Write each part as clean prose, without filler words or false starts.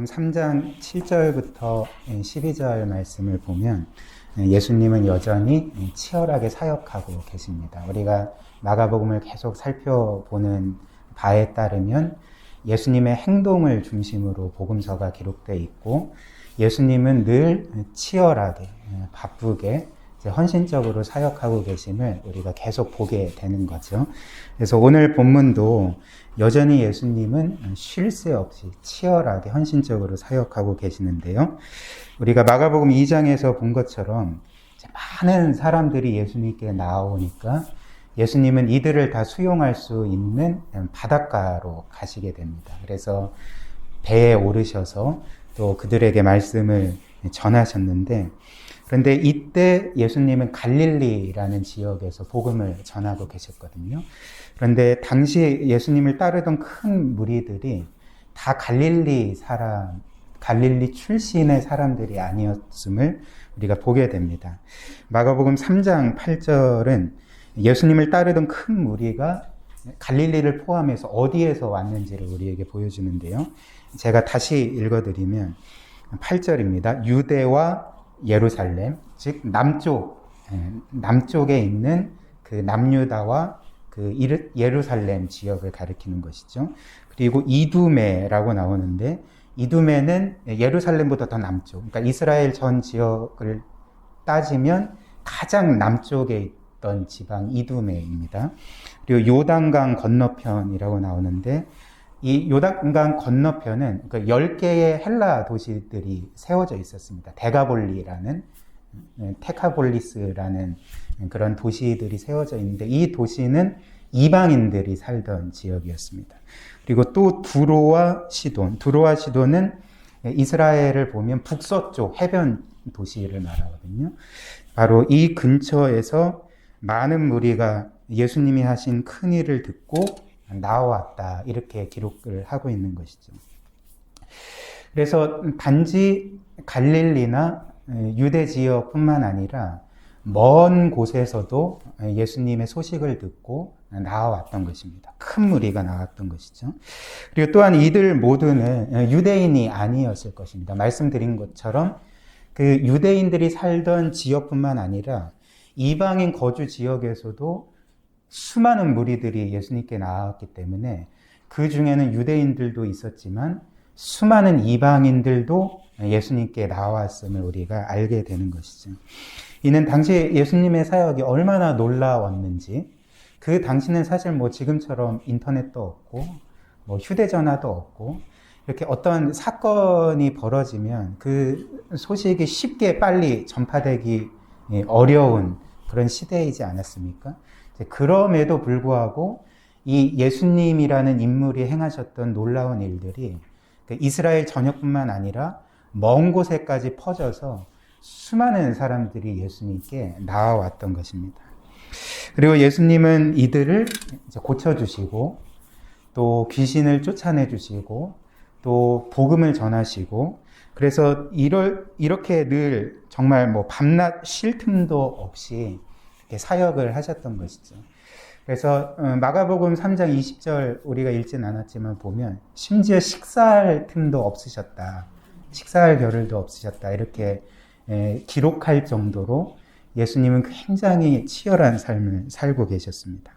마가복음 3장 7절부터 12절 말씀을 보면 예수님은 여전히 치열하게 사역하고 계십니다. 우리가 마가복음을 계속 살펴보는 바에 따르면 예수님의 행동을 중심으로 복음서가 기록되어 있고 예수님은 늘 치열하게 바쁘게 헌신적으로 사역하고 계심을 우리가 계속 보게 되는 거죠. 그래서 오늘 본문도 여전히 예수님은 쉴 새 없이 치열하게 헌신적으로 사역하고 계시는데요. 우리가 마가복음 2장에서 본 것처럼 많은 사람들이 예수님께 나오니까 예수님은 이들을 다 수용할 수 있는 바닷가로 가시게 됩니다. 그래서 배에 오르셔서 또 그들에게 말씀을 전하셨는데, 그런데 이때 예수님은 갈릴리라는 지역에서 복음을 전하고 계셨거든요. 그런데 당시 예수님을 따르던 큰 무리들이 다 갈릴리 출신의 사람들이 아니었음을 우리가 보게 됩니다. 마가복음 3장 8절은 예수님을 따르던 큰 무리가 갈릴리를 포함해서 어디에서 왔는지를 우리에게 보여주는데요. 제가 다시 읽어드리면 8절입니다. 유대와 예루살렘, 즉 남쪽에 있는 그 남유다와 그 예루살렘 지역을 가리키는 것이죠. 그리고 이두메라고 나오는데 이두메는 예루살렘보다 더 남쪽, 그러니까 이스라엘 전 지역을 따지면 가장 남쪽에 있던 지방 이두메입니다. 그리고 요단강 건너편이라고 나오는데 이 요단강 건너편은 10개의 헬라 도시들이 세워져 있었습니다. 테카볼리스라는 그런 도시들이 세워져 있는데 이 도시는 이방인들이 살던 지역이었습니다. 그리고 또 두로와 시돈은 이스라엘을 보면 북서쪽 해변 도시를 말하거든요. 바로 이 근처에서 많은 무리가 예수님이 하신 큰 일을 듣고 나왔다, 이렇게 기록을 하고 있는 것이죠. 그래서 단지 갈릴리나 유대 지역뿐만 아니라 먼 곳에서도 예수님의 소식을 듣고 나와왔던 것입니다. 큰 무리가 나왔던 것이죠. 그리고 또한 이들 모두는 유대인이 아니었을 것입니다. 말씀드린 것처럼 그 유대인들이 살던 지역뿐만 아니라 이방인 거주 지역에서도 수많은 무리들이 예수님께 나왔기 때문에 그 중에는 유대인들도 있었지만 수많은 이방인들도 예수님께 나왔음을 우리가 알게 되는 것이죠. 이는 당시 예수님의 사역이 얼마나 놀라웠는지, 그 당시는 사실 지금처럼 인터넷도 없고 휴대전화도 없고 이렇게 어떤 사건이 벌어지면 그 소식이 쉽게 빨리 전파되기 어려운 그런 시대이지 않았습니까? 그럼에도 불구하고 이 예수님이라는 인물이 행하셨던 놀라운 일들이 이스라엘 전역뿐만 아니라 먼 곳에까지 퍼져서 수많은 사람들이 예수님께 나와왔던 것입니다. 그리고 예수님은 이들을 고쳐주시고 또 귀신을 쫓아내주시고 또 복음을 전하시고, 그래서 이렇게 늘 정말 밤낮 쉴 틈도 없이 이렇게 사역을 하셨던 것이죠. 그래서 마가복음 3장 20절 우리가 읽진 않았지만 보면 심지어 식사할 틈도 없으셨다, 식사할 겨를도 없으셨다, 이렇게 기록할 정도로 예수님은 굉장히 치열한 삶을 살고 계셨습니다.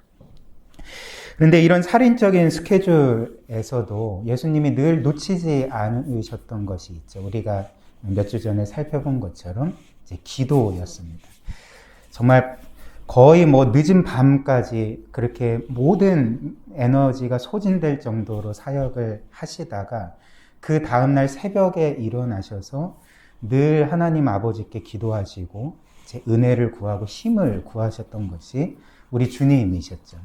그런데 이런 살인적인 스케줄에서도 예수님이 늘 놓치지 않으셨던 것이 있죠. 우리가 몇 주 전에 살펴본 것처럼 이제 기도였습니다. 정말 거의 늦은 밤까지 그렇게 모든 에너지가 소진될 정도로 사역을 하시다가 그 다음날 새벽에 일어나셔서 늘 하나님 아버지께 기도하시고 은혜를 구하고 힘을 구하셨던 것이 우리 주님이셨죠.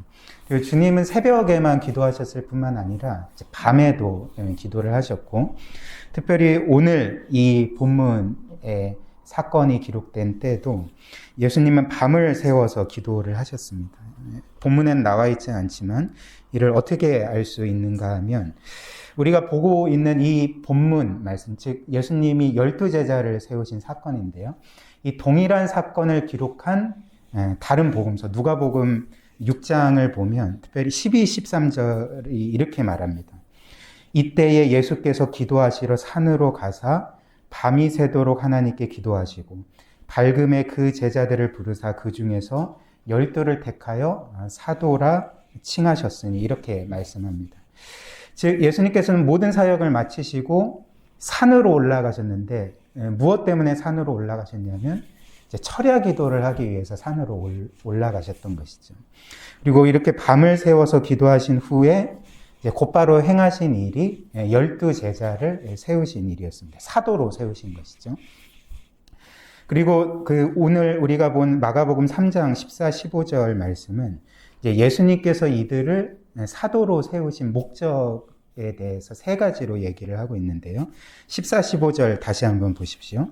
그리고 주님은 새벽에만 기도하셨을 뿐만 아니라 밤에도 기도를 하셨고, 특별히 오늘 이 본문에 사건이 기록된 때도 예수님은 밤을 새워서 기도를 하셨습니다. 본문엔 나와 있지 않지만 이를 어떻게 알 수 있는가 하면 우리가 보고 있는 이 본문 말씀, 즉 예수님이 12제자를 세우신 사건인데요. 이 동일한 사건을 기록한 다른 복음서 누가복음 6장을 보면 특별히 12, 13절이 이렇게 말합니다. 이때에 예수께서 기도하시러 산으로 가사 밤이 새도록 하나님께 기도하시고 밝음에 그 제자들을 부르사 그 중에서 12를 택하여 사도라 칭하셨으니 이렇게 말씀합니다. 즉 예수님께서는 모든 사역을 마치시고 산으로 올라가셨는데 무엇 때문에 산으로 올라가셨냐면 철야 기도를 하기 위해서 산으로 올라가셨던 것이죠. 그리고 이렇게 밤을 새워서 기도하신 후에 곧바로 행하신 일이 12제자를 세우신 일이었습니다. 사도로 세우신 것이죠. 그리고 오늘 우리가 본 마가복음 3장 14, 15절 말씀은 예수님께서 이들을 사도로 세우신 목적에 대해서 세 가지로 얘기를 하고 있는데요. 14, 15절 다시 한번 보십시오.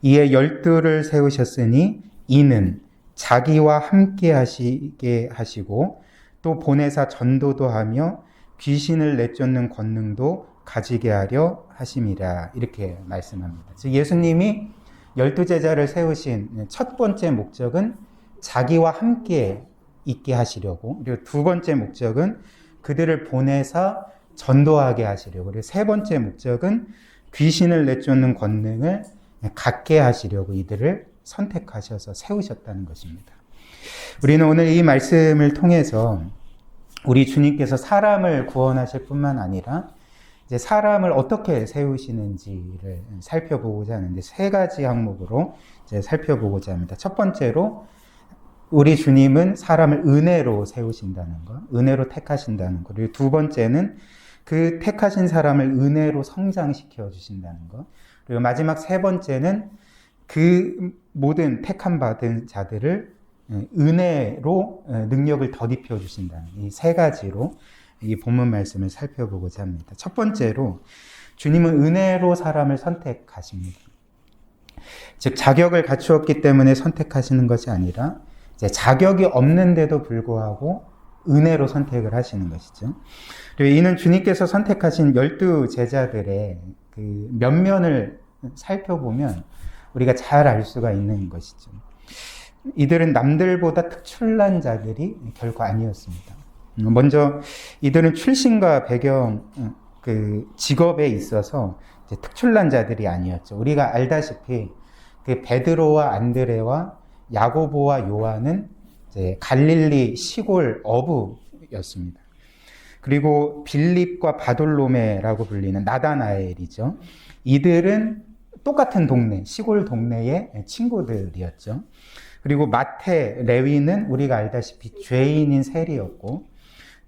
이에 12를 세우셨으니 이는 자기와 함께 하시게 하시고 또 보내사 전도도 하며 귀신을 내쫓는 권능도 가지게 하려 하심이라 이렇게 말씀합니다. 즉 예수님이 12제자를 세우신 첫 번째 목적은 자기와 함께 있게 하시려고, 그리고 두 번째 목적은 그들을 보내사 전도하게 하시려고, 그리고 세 번째 목적은 귀신을 내쫓는 권능을 갖게 하시려고 이들을 선택하셔서 세우셨다는 것입니다. 우리는 오늘 이 말씀을 통해서 우리 주님께서 사람을 구원하실 뿐만 아니라 이제 사람을 어떻게 세우시는지를 살펴보고자 하는데 세 가지 항목으로 이제 살펴보고자 합니다. 첫 번째로 우리 주님은 사람을 은혜로 세우신다는 것, 은혜로 택하신다는 것. 그리고 두 번째는 그 택하신 사람을 은혜로 성장시켜 주신다는 것. 그리고 마지막 세 번째는 그 모든 택함 받은 자들을 은혜로 능력을 덧입혀 주신다는 이 세 가지로 이 본문 말씀을 살펴보고자 합니다. 첫 번째로 주님은 은혜로 사람을 선택하십니다. 즉 자격을 갖추었기 때문에 선택하시는 것이 아니라 이제 자격이 없는데도 불구하고 은혜로 선택을 하시는 것이죠. 그리고 이는 주님께서 선택하신 12제자들의 그 면면을 살펴보면 우리가 잘 알 수가 있는 것이죠. 이들은 남들보다 특출난 자들이 결코 아니었습니다. 먼저 이들은 출신과 배경, 그 직업에 있어서 이제 특출난 자들이 아니었죠. 우리가 알다시피 그 베드로와 안드레와 야고보와 요한은 이제 갈릴리 시골 어부였습니다. 그리고 빌립과 바돌로메라고 불리는 나다나엘이죠. 이들은 똑같은 동네, 시골 동네의 친구들이었죠. 그리고 마태, 레위는 우리가 알다시피 죄인인 세리였고,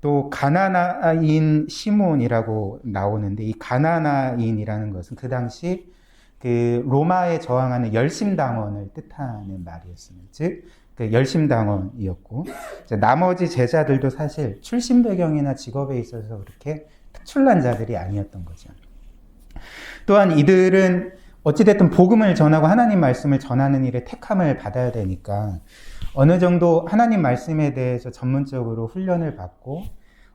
또 가나나인 시몬이라고 나오는데 이 가나나인이라는 것은 그 당시 그 로마에 저항하는 열심당원을 뜻하는 말이었습니다. 즉, 그 열심당원이었고, 나머지 제자들도 사실 출신 배경이나 직업에 있어서 그렇게 특출난 자들이 아니었던 거죠. 또한 이들은 어찌됐든 복음을 전하고 하나님 말씀을 전하는 일에 택함을 받아야 되니까 어느 정도 하나님 말씀에 대해서 전문적으로 훈련을 받고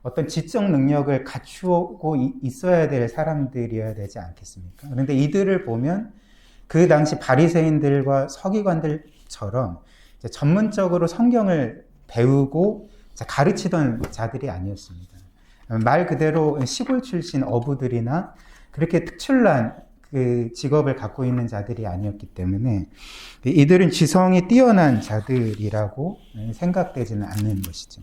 어떤 지적 능력을 갖추고 있어야 될 사람들이어야 되지 않겠습니까? 그런데 이들을 보면 그 당시 바리새인들과 서기관들처럼 전문적으로 성경을 배우고 가르치던 자들이 아니었습니다. 말 그대로 시골 출신 어부들이나 그렇게 특출난 그 직업을 갖고 있는 자들이 아니었기 때문에 이들은 지성이 뛰어난 자들이라고 생각되지는 않는 것이죠.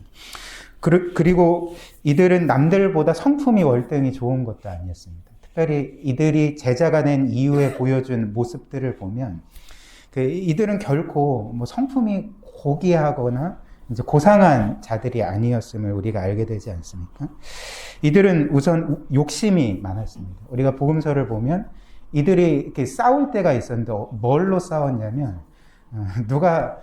그리고 이들은 남들보다 성품이 월등히 좋은 것도 아니었습니다. 특별히 이들이 제자가 된 이후에 보여준 모습들을 보면 이들은 결코 뭐 성품이 고귀하거나 이제 고상한 자들이 아니었음을 우리가 알게 되지 않습니까? 이들은 우선 욕심이 많았습니다. 우리가 복음서를 보면 이들이 이렇게 싸울 때가 있었는데 뭘로 싸웠냐면 누가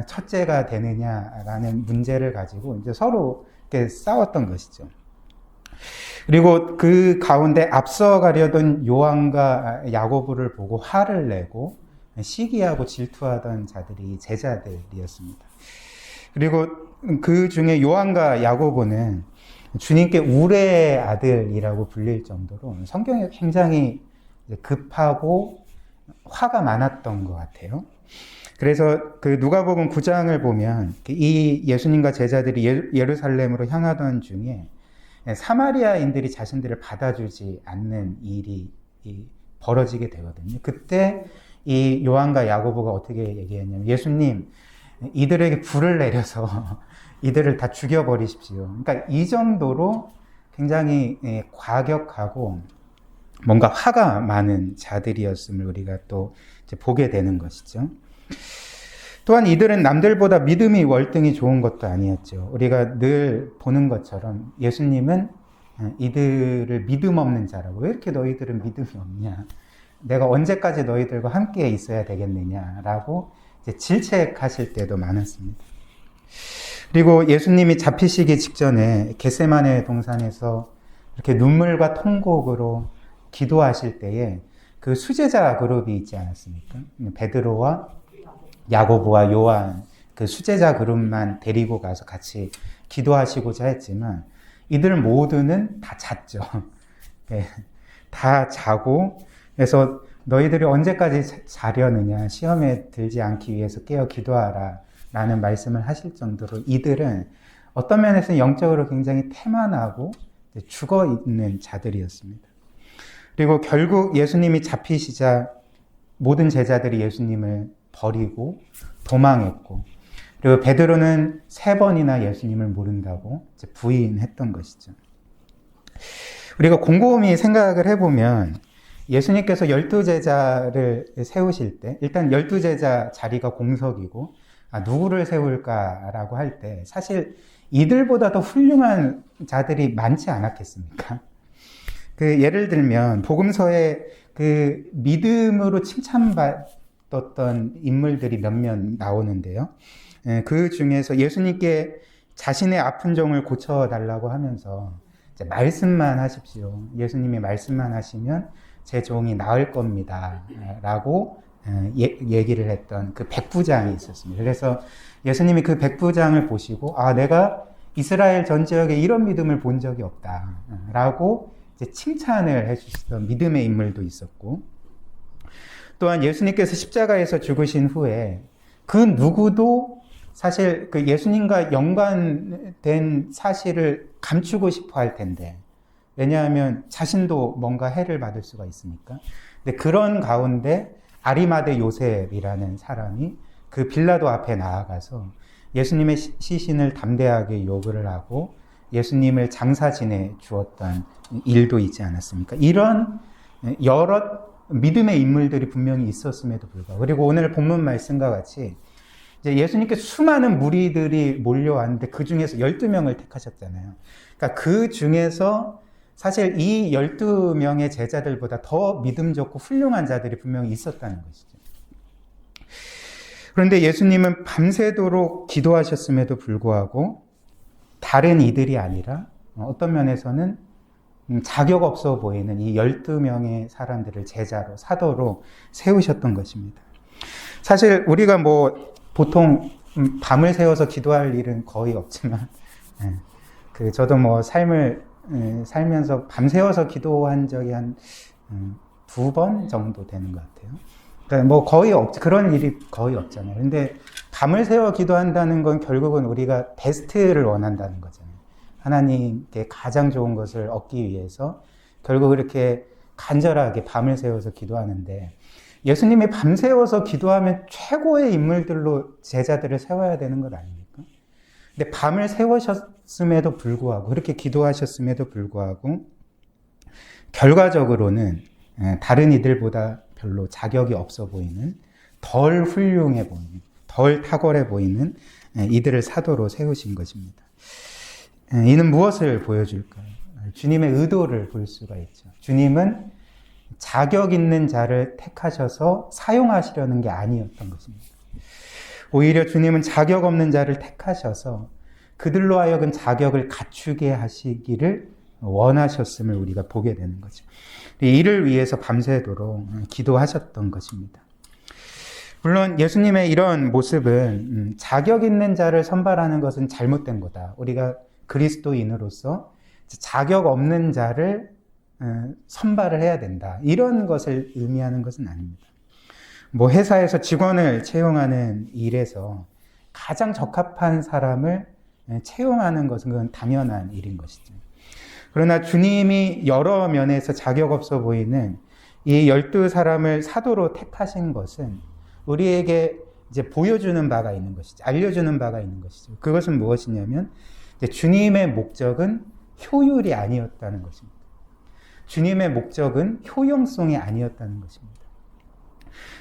첫째가 되느냐라는 문제를 가지고 이제 서로 이렇게 싸웠던 것이죠. 그리고 그 가운데 앞서가려던 요한과 야고보를 보고 화를 내고 시기하고 질투하던 자들이 제자들이었습니다. 그리고 그 중에 요한과 야고보는 주님께 우레의 아들이라고 불릴 정도로 성경에 굉장히 급하고 화가 많았던 것 같아요. 그래서 그 누가복음 9장을 보면 이 예수님과 제자들이 예루살렘으로 향하던 중에 사마리아인들이 자신들을 받아주지 않는 일이 벌어지게 되거든요. 그때 이 요한과 야고보가 어떻게 얘기했냐면, 예수님, 이들에게 불을 내려서 이들을 다 죽여버리십시오. 그러니까 이 정도로 굉장히 과격하고 뭔가 화가 많은 자들이었음을 우리가 또 이제 보게 되는 것이죠. 또한 이들은 남들보다 믿음이 월등히 좋은 것도 아니었죠. 우리가 늘 보는 것처럼 예수님은 이들을 믿음 없는 자라고, 왜 이렇게 너희들은 믿음이 없냐? 내가 언제까지 너희들과 함께 있어야 되겠느냐라고 이제 질책하실 때도 많았습니다. 그리고 예수님이 잡히시기 직전에 겟세마네 동산에서 이렇게 눈물과 통곡으로 기도하실 때에 그 수제자 그룹이 있지 않았습니까? 베드로와 야고보와 요한, 그 수제자 그룹만 데리고 가서 같이 기도하시고자 했지만 이들 모두는 다 잤죠. 네, 다 자고, 그래서 너희들이 언제까지 자려느냐, 시험에 들지 않기 위해서 깨어 기도하라 라는 말씀을 하실 정도로 이들은 어떤 면에서는 영적으로 굉장히 태만하고 죽어있는 자들이었습니다. 그리고 결국 예수님이 잡히시자 모든 제자들이 예수님을 버리고 도망했고, 그리고 베드로는 3번이나 예수님을 모른다고 이제 부인했던 것이죠. 우리가 곰곰이 생각을 해보면 예수님께서 12제자를 세우실 때, 일단 12제자 자리가 공석이고, 누구를 세울까라고 할 때 사실 이들보다 더 훌륭한 자들이 많지 않았겠습니까? 예를 들면 복음서에 그 믿음으로 칭찬받았던 인물들이 몇몇 나오는데요. 그 중에서 예수님께 자신의 아픈 종을 고쳐달라고 하면서 이제 말씀만 하십시오. 예수님이 말씀만 하시면 제 종이 나을 겁니다. 라고 얘기를 했던 그 백부장이 있었습니다. 그래서 예수님이 그 백부장을 보시고, 내가 이스라엘 전 지역에 이런 믿음을 본 적이 없다. 라고 이제 칭찬을 해주시던 믿음의 인물도 있었고, 또한 예수님께서 십자가에서 죽으신 후에 그 누구도 사실 그 예수님과 연관된 사실을 감추고 싶어 할 텐데, 왜냐하면 자신도 뭔가 해를 받을 수가 있으니까. 근데 그런 가운데 아리마대 요셉이라는 사람이 그 빌라도 앞에 나아가서 예수님의 시신을 담대하게 요구를 하고 예수님을 장사 지내 주었던 일도 있지 않았습니까? 이런 여러 믿음의 인물들이 분명히 있었음에도 불구하고, 그리고 오늘 본문 말씀과 같이 이제 예수님께 수많은 무리들이 몰려왔는데 그 중에서 12명을 택하셨잖아요. 그러니까 그 중에서 사실 이 12명의 제자들보다 더 믿음 좋고 훌륭한 자들이 분명히 있었다는 것이죠. 그런데 예수님은 밤새도록 기도하셨음에도 불구하고 다른 이들이 아니라 어떤 면에서는 자격 없어 보이는 이 12명의 사람들을 제자로, 사도로 세우셨던 것입니다. 사실 우리가 보통 밤을 새워서 기도할 일은 거의 없지만, 저도 삶을 살면서 밤새워서 기도한 적이 한 2번 정도 되는 것 같아요. 그러니까 그런 일이 거의 없잖아요. 근데 밤을 새워 기도한다는 건 결국은 우리가 베스트를 원한다는 거잖아요. 하나님께 가장 좋은 것을 얻기 위해서 결국 그렇게 간절하게 밤을 새워서 기도하는데, 예수님이 밤새워서 기도하면 최고의 인물들로 제자들을 세워야 되는 것 아닙니까? 근데 밤을 새우셨음에도 불구하고, 그렇게 기도하셨음에도 불구하고 결과적으로는 다른 이들보다 별로 자격이 없어 보이는, 덜 훌륭해 보이는, 덜 탁월해 보이는 이들을 사도로 세우신 것입니다. 이는 무엇을 보여줄까요? 주님의 의도를 볼 수가 있죠. 주님은 자격 있는 자를 택하셔서 사용하시려는 게 아니었던 것입니다. 오히려 주님은 자격 없는 자를 택하셔서 그들로 하여금 자격을 갖추게 하시기를 원하셨음을 우리가 보게 되는 거죠. 이를 위해서 밤새도록 기도하셨던 것입니다. 물론 예수님의 이런 모습은 자격 있는 자를 선발하는 것은 잘못된 거다. 우리가 그리스도인으로서 자격 없는 자를 선발을 해야 된다. 이런 것을 의미하는 것은 아닙니다. 회사에서 직원을 채용하는 일에서 가장 적합한 사람을 채용하는 것은 그건 당연한 일인 것이죠. 그러나 주님이 여러 면에서 자격 없어 보이는 이 12사람을 사도로 택하신 것은 우리에게 이제 보여주는 바가 있는 것이죠. 알려주는 바가 있는 것이죠. 그것은 무엇이냐면 이제 주님의 목적은 효율이 아니었다는 것입니다. 주님의 목적은 효용성이 아니었다는 것입니다.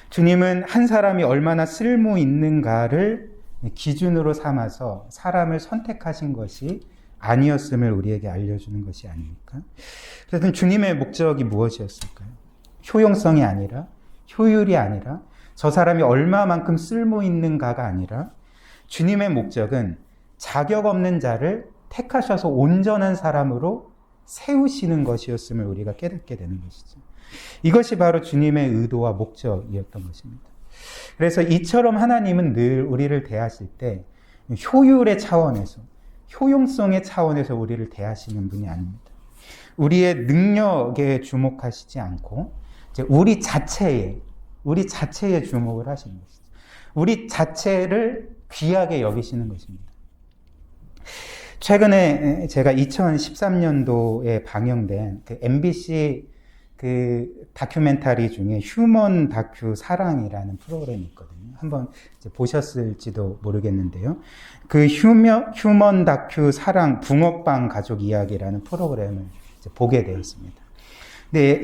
주님은 한 사람이 얼마나 쓸모 있는가를 기준으로 삼아서 사람을 선택하신 것이 아니었음을 우리에게 알려주는 것이 아닙니까? 그래서 주님의 목적이 무엇이었을까요? 효용성이 아니라, 효율이 아니라, 저 사람이 얼마만큼 쓸모 있는가가 아니라, 주님의 목적은 자격 없는 자를 택하셔서 온전한 사람으로 세우시는 것이었음을 우리가 깨닫게 되는 것이죠. 이것이 바로 주님의 의도와 목적이었던 것입니다. 그래서 이처럼 하나님은 늘 우리를 대하실 때 효율의 차원에서, 효용성의 차원에서 우리를 대하시는 분이 아닙니다. 우리의 능력에 주목하시지 않고 이제 우리 자체에 주목을 하시는 것이죠. 우리 자체를 귀하게 여기시는 것입니다. 최근에 제가 2013년도에 방영된 그 MBC 그 다큐멘터리 중에 휴먼 다큐 사랑이라는 프로그램이 있거든요. 한번 이제 보셨을지도 모르겠는데요. 그 휴먼 다큐 사랑 붕어빵 가족 이야기라는 프로그램을 이제 보게 되었습니다. 근데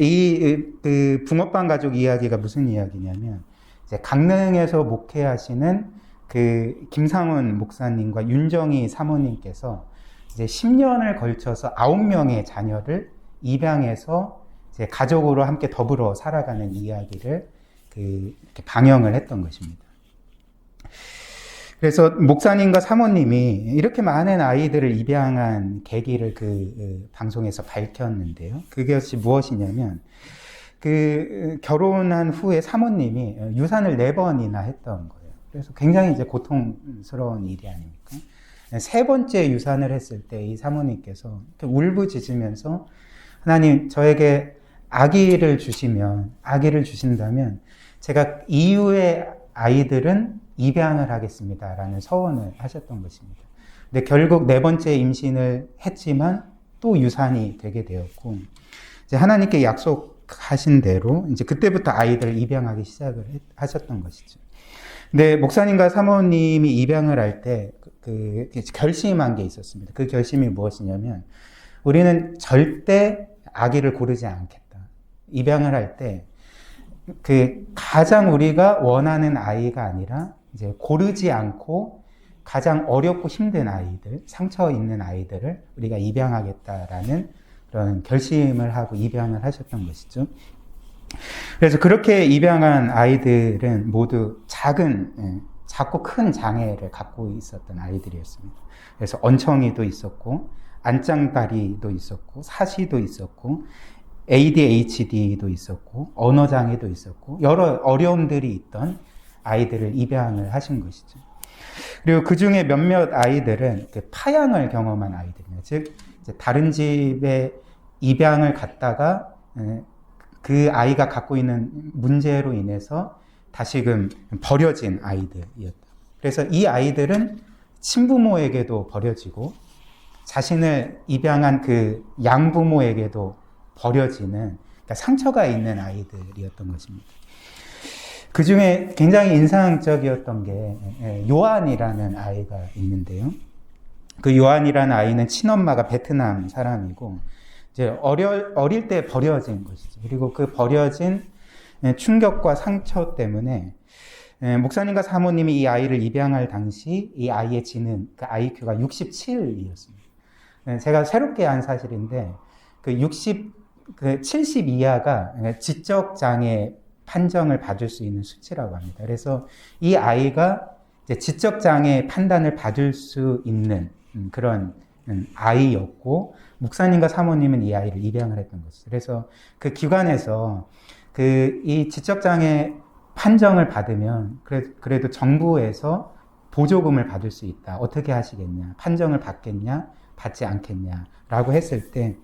그 붕어빵 가족 이야기가 무슨 이야기냐면 이제 강릉에서 목회하시는 그 김상훈 목사님과 윤정희 사모님께서 이제 10년을 걸쳐서 9명의 자녀를 입양해서 이제 가족으로 함께 더불어 살아가는 이야기를 이렇게 방영을 했던 것입니다. 그래서 목사님과 사모님이 이렇게 많은 아이들을 입양한 계기를 그 방송에서 밝혔는데요. 그것이 무엇이냐면 결혼한 후에 사모님이 유산을 4번이나 했던 거예요. 그래서 굉장히 이제 고통스러운 일이 아닙니까? 3번째 유산을 했을 때 이 사모님께서 울부짖으면서 하나님 저에게 아기를 주신다면 제가 이후의 아이들은 입양을 하겠습니다라는 서원을 하셨던 것입니다. 근데 결국 4번째 임신을 했지만 또 유산이 되게 되었고 이제 하나님께 약속하신 대로 이제 그때부터 아이들을 입양하기 시작을 하셨던 것이죠. 근데 목사님과 사모님이 입양을 할 때 결심한 게 있었습니다. 그 결심이 무엇이냐면 우리는 절대 아기를 고르지 않겠다. 입양을 할 때 가장 우리가 원하는 아이가 아니라 이제 고르지 않고 가장 어렵고 힘든 아이들, 상처 있는 아이들을 우리가 입양하겠다라는 그런 결심을 하고 입양을 하셨던 것이죠. 그래서 그렇게 입양한 아이들은 모두 작고 큰 장애를 갖고 있었던 아이들이었습니다. 그래서 얹청이도 있었고, 안짱다리도 있었고, 사시도 있었고, ADHD도 있었고, 언어장애도 있었고, 여러 어려움들이 있던 아이들을 입양을 하신 것이죠. 그리고 그 중에 몇몇 아이들은 파양을 경험한 아이들입니다. 즉, 다른 집에 입양을 갔다가 그 아이가 갖고 있는 문제로 인해서 다시금 버려진 아이들이었다. 그래서 이 아이들은 친부모에게도 버려지고 자신을 입양한 그 양부모에게도 버려지는 그러니까 상처가 있는 아이들이었던 것입니다. 그 중에 굉장히 인상적이었던 게 요한이라는 아이가 있는데요. 그 요한이라는 아이는 친엄마가 베트남 사람이고 이제 어릴 때 버려진 것이죠. 그리고 그 버려진 충격과 상처 때문에 목사님과 사모님이 이 아이를 입양할 당시 이 아이의 지능, 그 IQ가 67이었습니다. 제가 새롭게 한 사실인데 70 이하가 지적장애 판정을 받을 수 있는 수치라고 합니다. 그래서 이 아이가 이제 지적장애 판단을 받을 수 있는 그런 아이였고 목사님과 사모님은 이 아이를 입양을 했던 것이죠. 그래서 그 기관에서 이 지적장애 판정을 받으면 그래도 정부에서 보조금을 받을 수 있다. 어떻게 하시겠냐? 판정을 받겠냐? 받지 않겠냐? 라고 했을 때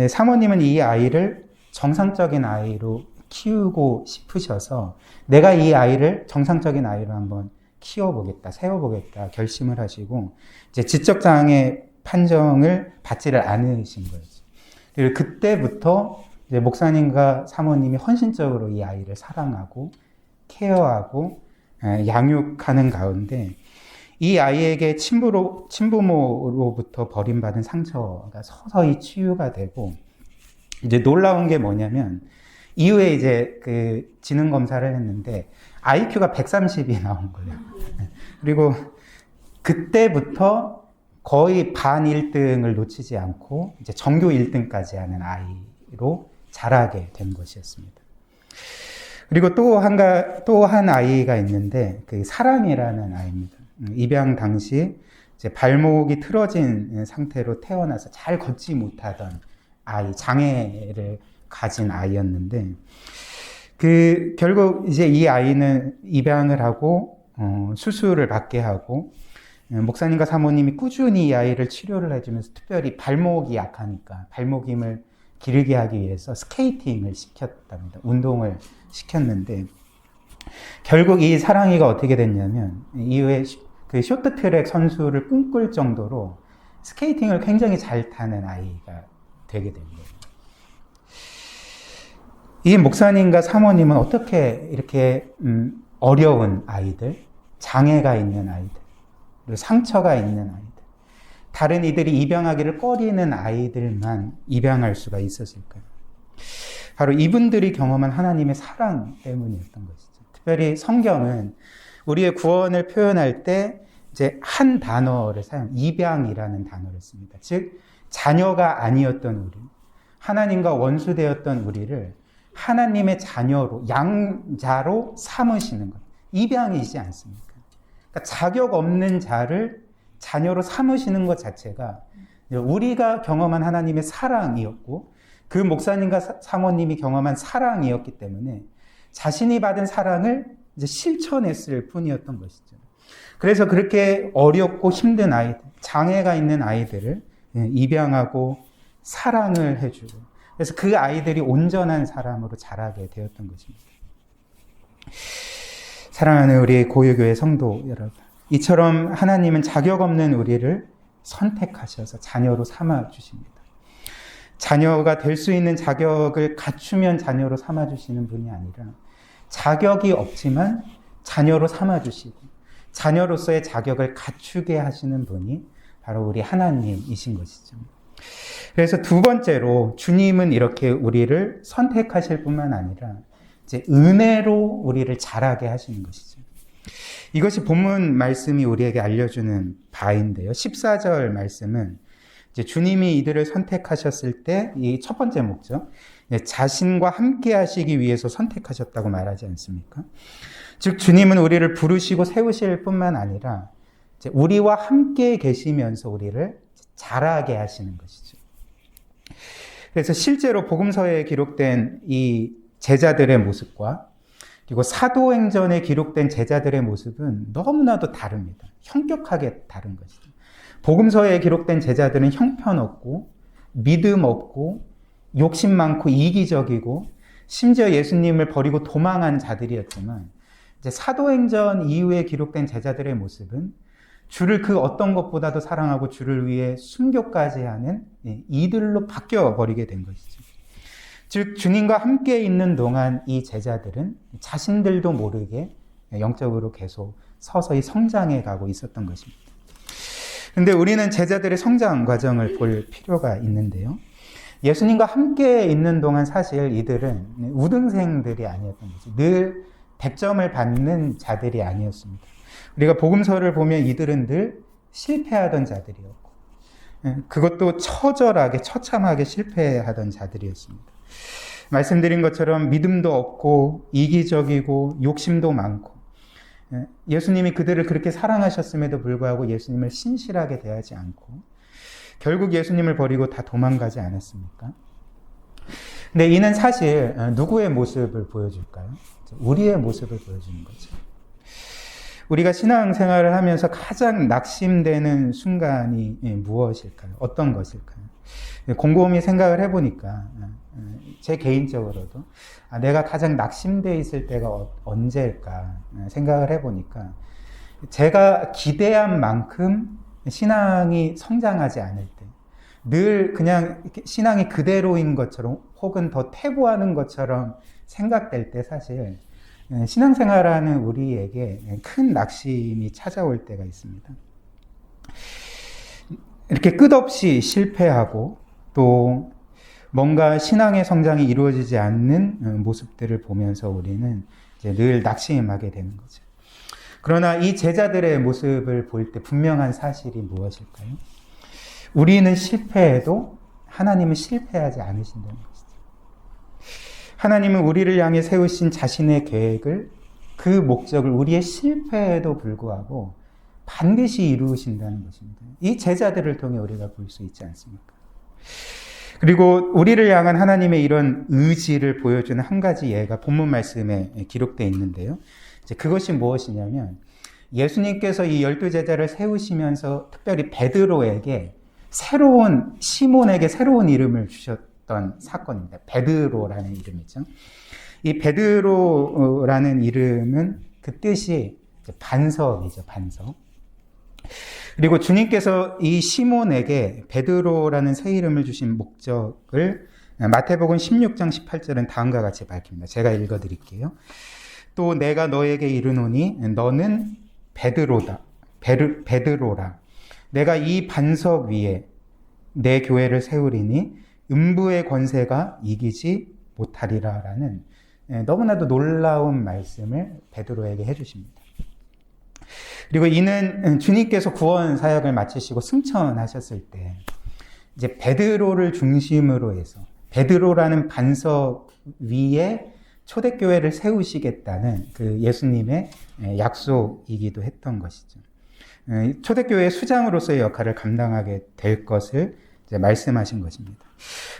사모님은 이 아이를 정상적인 아이로 키우고 싶으셔서 내가 이 아이를 정상적인 아이로 한번 키워보겠다, 세워보겠다 결심을 하시고 이제 지적장애 판정을 받지를 않으신 거예요. 그때부터 이제 목사님과 사모님이 헌신적으로 이 아이를 사랑하고 케어하고 양육하는 가운데 이 아이에게 친부모로부터 버림받은 상처가 서서히 치유가 되고, 이제 놀라운 게 뭐냐면 이후에 이제 그 지능 검사를 했는데 IQ가 130이 나온 거예요. 그리고 그때부터 거의 반 1등을 놓치지 않고 이제 전교 1등까지 하는 아이로 자라게 된 것이었습니다. 그리고 또 한 아이가 있는데 그 사랑이라는 아이입니다. 입양 당시 이제 발목이 틀어진 상태로 태어나서 잘 걷지 못하던 아이, 장애를 가진 아이였는데, 결국 이제 이 아이는 입양을 하고 수술을 받게 하고, 목사님과 사모님이 꾸준히 이 아이를 치료를 해주면서, 특별히 발목이 약하니까 발목 힘을 기르게 하기 위해서 스케이팅을 시켰답니다. 운동을 시켰는데, 결국 이 사랑이가 어떻게 됐냐면 이후에 그 쇼트트랙 선수를 꿈꿀 정도로 스케이팅을 굉장히 잘 타는 아이가 되게 됩니다. 이 목사님과 사모님은 어떻게 이렇게 어려운 아이들, 장애가 있는 아이들, 그리고 상처가 있는 아이들, 다른 이들이 입양하기를 꺼리는 아이들만 입양할 수가 있었을까요? 바로 이분들이 경험한 하나님의 사랑 때문이었던 것이죠. 특별히 성경은 우리의 구원을 표현할 때 이제 한 단어를 입양이라는 단어를 씁니다. 즉, 자녀가 아니었던 우리, 하나님과 원수되었던 우리를 하나님의 자녀로, 양자로 삼으시는 것. 입양이지 않습니까? 그러니까 자격 없는 자를 자녀로 삼으시는 것 자체가 우리가 경험한 하나님의 사랑이었고, 그 목사님과 사모님이 경험한 사랑이었기 때문에 자신이 받은 사랑을 이제 실천했을 뿐이었던 것이죠. 그래서 그렇게 어렵고 힘든 아이들, 장애가 있는 아이들을 입양하고 사랑을 해주고, 그래서 그 아이들이 온전한 사람으로 자라게 되었던 것입니다. 사랑하는 우리 고유교회 성도 여러분, 이처럼 하나님은 자격 없는 우리를 선택하셔서 자녀로 삼아 주십니다. 자녀가 될 수 있는 자격을 갖추면 자녀로 삼아 주시는 분이 아니라, 자격이 없지만 자녀로 삼아 주시고 자녀로서의 자격을 갖추게 하시는 분이 바로 우리 하나님이신 것이죠. 그래서 두 번째로 주님은 이렇게 우리를 선택하실 뿐만 아니라 이제 은혜로 우리를 자라게 하시는 것이죠. 이것이 본문 말씀이 우리에게 알려주는 바인데요. 14절 말씀은 이제 주님이 이들을 선택하셨을 때 이 첫 번째 목적, 자신과 함께 하시기 위해서 선택하셨다고 말하지 않습니까? 즉, 주님은 우리를 부르시고 세우실 뿐만 아니라 이제 우리와 함께 계시면서 우리를 자라게 하시는 것이죠. 그래서 실제로 복음서에 기록된 이 제자들의 모습과 그리고 사도행전에 기록된 제자들의 모습은 너무나도 다릅니다. 현격하게 다른 것이죠. 복음서에 기록된 제자들은 형편없고 믿음 없고 욕심 많고 이기적이고 심지어 예수님을 버리고 도망한 자들이었지만, 이제 사도행전 이후에 기록된 제자들의 모습은 주를 그 어떤 것보다도 사랑하고 주를 위해 순교까지 하는 이들로 바뀌어 버리게 된 것이죠. 즉, 주님과 함께 있는 동안 이 제자들은 자신들도 모르게 영적으로 계속 서서히 성장해 가고 있었던 것입니다. 그런데 우리는 제자들의 성장 과정을 볼 필요가 있는데요. 예수님과 함께 있는 동안 사실 이들은 우등생들이 아니었던 거죠. 늘 100점을 받는 자들이 아니었습니다. 우리가 복음서를 보면 이들은 늘 실패하던 자들이었고, 그것도 처절하게 처참하게 실패하던 자들이었습니다. 말씀드린 것처럼 믿음도 없고 이기적이고 욕심도 많고, 예수님이 그들을 그렇게 사랑하셨음에도 불구하고 예수님을 신실하게 대하지 않고 결국 예수님을 버리고 다 도망가지 않았습니까? 근데 이는 사실 누구의 모습을 보여줄까요? 우리의 모습을 보여주는 거죠. 우리가 신앙생활을 하면서 가장 낙심되는 순간이 무엇일까요? 어떤 것일까요? 곰곰이 생각을 해보니까 제 개인적으로도 내가 가장 낙심되어 있을 때가 언제일까 생각을 해보니까, 제가 기대한 만큼 신앙이 성장하지 않을 때, 늘 그냥 신앙이 그대로인 것처럼 혹은 더 퇴보하는 것처럼 생각될 때 사실 신앙생활하는 우리에게 큰 낙심이 찾아올 때가 있습니다. 이렇게 끝없이 실패하고 또 뭔가 신앙의 성장이 이루어지지 않는 모습들을 보면서 우리는 이제 늘 낙심하게 되는 거죠. 그러나 이 제자들의 모습을 볼 때 분명한 사실이 무엇일까요? 우리는 실패해도 하나님은 실패하지 않으신다는 것이죠. 하나님은 우리를 향해 세우신 자신의 계획을, 그 목적을 우리의 실패에도 불구하고 반드시 이루신다는 것입니다. 이 제자들을 통해 우리가 볼 수 있지 않습니까? 그리고 우리를 향한 하나님의 이런 의지를 보여주는 한 가지 예가 본문 말씀에 기록되어 있는데요. 이제 그것이 무엇이냐면 예수님께서 이 12제자를 세우시면서 특별히 베드로에게 시몬에게 새로운 이름을 주셨던 사건입니다. 베드로라는 이름이죠. 이 베드로라는 이름은 그 뜻이 반석이죠, 반석. 그리고 주님께서 이 시몬에게 베드로라는 새 이름을 주신 목적을 마태복음 16장 18절은 다음과 같이 밝힙니다. 제가 읽어드릴게요. 또 내가 너에게 이르노니 너는 베드로다. 베드로라. 내가 이 반석 위에 내 교회를 세우리니 음부의 권세가 이기지 못하리라 라는 너무나도 놀라운 말씀을 베드로에게 해주십니다. 그리고 이는 주님께서 구원 사역을 마치시고 승천하셨을 때 이제 베드로를 중심으로 해서 베드로라는 반석 위에 초대교회를 세우시겠다는 그 예수님의 약속이기도 했던 것이죠. 초대교회의 수장으로서의 역할을 감당하게 될 것을 이제 말씀하신 것입니다.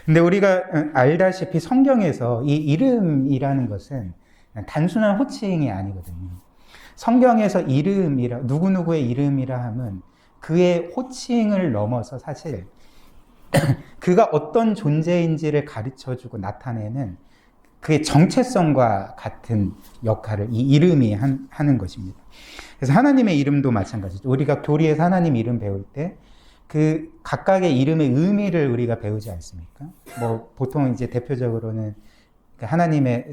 근데 우리가 알다시피 성경에서 이 이름이라는 것은 단순한 호칭이 아니거든요. 성경에서 이름이라, 누구누구의 이름이라 함은 그의 호칭을 넘어서 사실 그가 어떤 존재인지를 가르쳐주고 나타내는 그의 정체성과 같은 역할을 이 이름이 하는 것입니다. 그래서 하나님의 이름도 마찬가지죠. 우리가 교리에서 하나님 이름 배울 때 그 각각의 이름의 의미를 우리가 배우지 않습니까? 뭐 보통 이제 대표적으로는 하나님의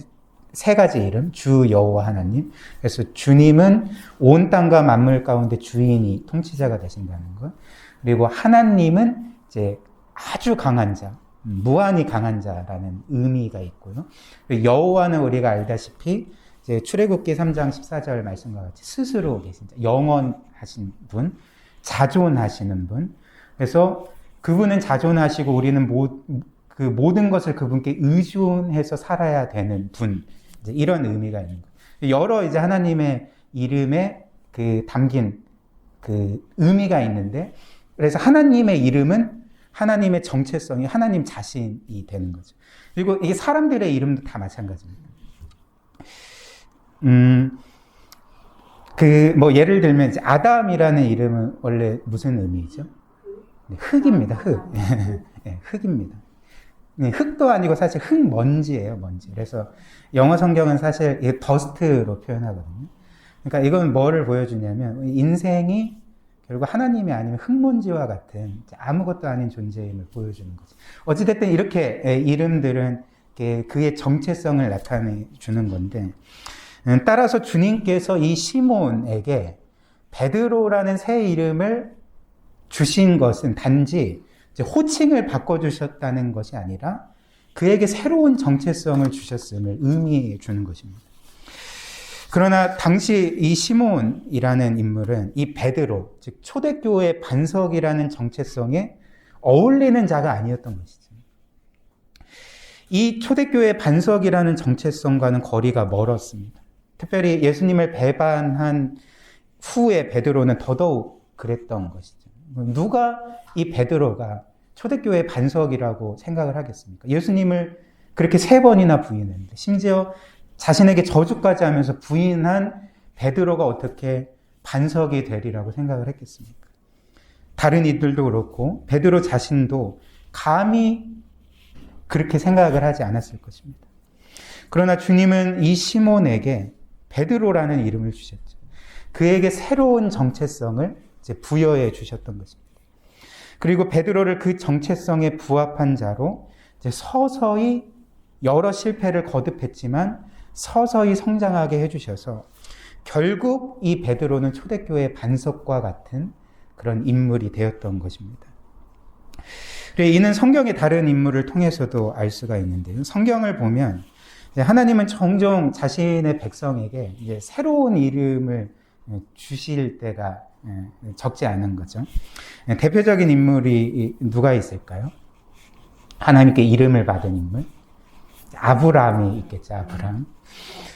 세 가지 이름, 주 여호와 하나님. 그래서 주님은 온 땅과 만물 가운데 주인이 통치자가 되신다는 것. 그리고 하나님은 이제 아주 강한 자, 무한히 강한 자라는 의미가 있고요. 여호와는 우리가 알다시피 이제 출애굽기 3장 14절 말씀과 같이 스스로 계신 자, 영원하신 분, 자존하시는 분. 그래서 그분은 자존하시고 우리는 그 모든 것을 그분께 의존해서 살아야 되는 분. 이제 이런 의미가 있는 거예요. 여러 이제 하나님의 이름에 그 담긴 그 의미가 있는데, 그래서 하나님의 이름은 하나님의 정체성이 하나님 자신이 되는 거죠. 그리고 이게 사람들의 이름도 다 마찬가지입니다. 예를 들면 이제 아담이라는 이름은 원래 무슨 의미죠? 흙입니다. 흙. 네, 흙입니다. 네, 흙도 아니고 사실 흙먼지예요, 먼지. 그래서 영어 성경은 사실 더스트로 표현하거든요. 그러니까 이건 뭐를 보여주냐면 인생이 결국 하나님이 아니면 흙먼지와 같은 아무것도 아닌 존재임을 보여주는 거죠. 어찌됐든 이렇게 이름들은 그의 정체성을 나타내 주는 건데, 따라서 주님께서 이 시몬에게 베드로라는 새 이름을 주신 것은 단지 호칭을 바꿔주셨다는 것이 아니라 그에게 새로운 정체성을 주셨음을 의미해 주는 것입니다. 그러나 당시 이 시몬이라는 인물은 이 베드로, 즉 초대교회의 반석이라는 정체성에 어울리는 자가 아니었던 것이죠. 이 초대교회의 반석이라는 정체성과는 거리가 멀었습니다. 특별히 예수님을 배반한 후에 베드로는 더더욱 그랬던 것이죠. 누가 이 베드로가 초대교회의 반석이라고 생각을 하겠습니까? 예수님을 그렇게 3번이나 부인했는데, 심지어 자신에게 저주까지 하면서 부인한 베드로가 어떻게 반석이 되리라고 생각을 했겠습니까? 다른 이들도 그렇고 베드로 자신도 감히 그렇게 생각을 하지 않았을 것입니다. 그러나 주님은 이 시몬에게 베드로라는 이름을 주셨죠. 그에게 새로운 정체성을 이제 부여해 주셨던 것입니다. 그리고 베드로를 그 정체성에 부합한 자로 이제 서서히 여러 실패를 거듭했지만 서서히 성장하게 해주셔서 결국 이 베드로는 초대교회의 반석과 같은 그런 인물이 되었던 것입니다. 이는 성경의 다른 인물을 통해서도 알 수가 있는데요. 성경을 보면 하나님은 종종 자신의 백성에게 이제 새로운 이름을 주실 때가 적지 않은 거죠. 대표적인 인물이 누가 있을까요? 하나님께 이름을 받은 인물? 아브라함이 있겠죠, 아브라함.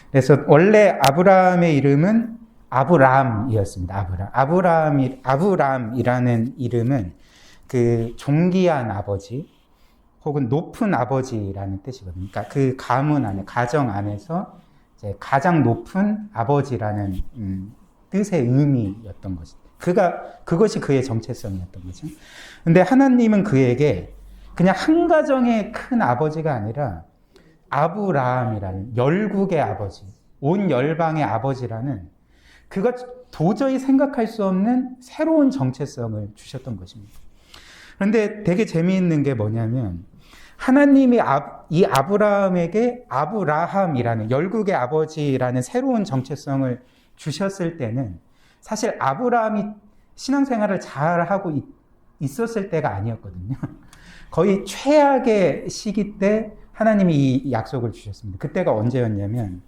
그래서 원래 아브라함의 이름은 아브람이었습니다. 아브람이라는 이름은 그 존귀한 아버지 혹은 높은 아버지라는 뜻이거든요. 그러니까 그 가문 안에, 가정 안에서 이제 가장 높은 아버지라는 뜻의 의미였던 것이죠. 그것이 그의 정체성이었던 거죠. 근데 하나님은 그에게 그냥 한 가정의 큰 아버지가 아니라 아브라함이라는 열국의 아버지, 온 열방의 아버지라는 그가 도저히 생각할 수 없는 새로운 정체성을 주셨던 것입니다. 그런데 되게 재미있는 게 뭐냐면 하나님이 이 아브라함에게 아브라함이라는 열국의 아버지라는 새로운 정체성을 주셨을 때는 사실 아브라함이 신앙생활을 잘하고 있었을 때가 아니었거든요. 거의 최악의 시기 때 하나님이 이 약속을 주셨습니다. 그때가 언제였냐면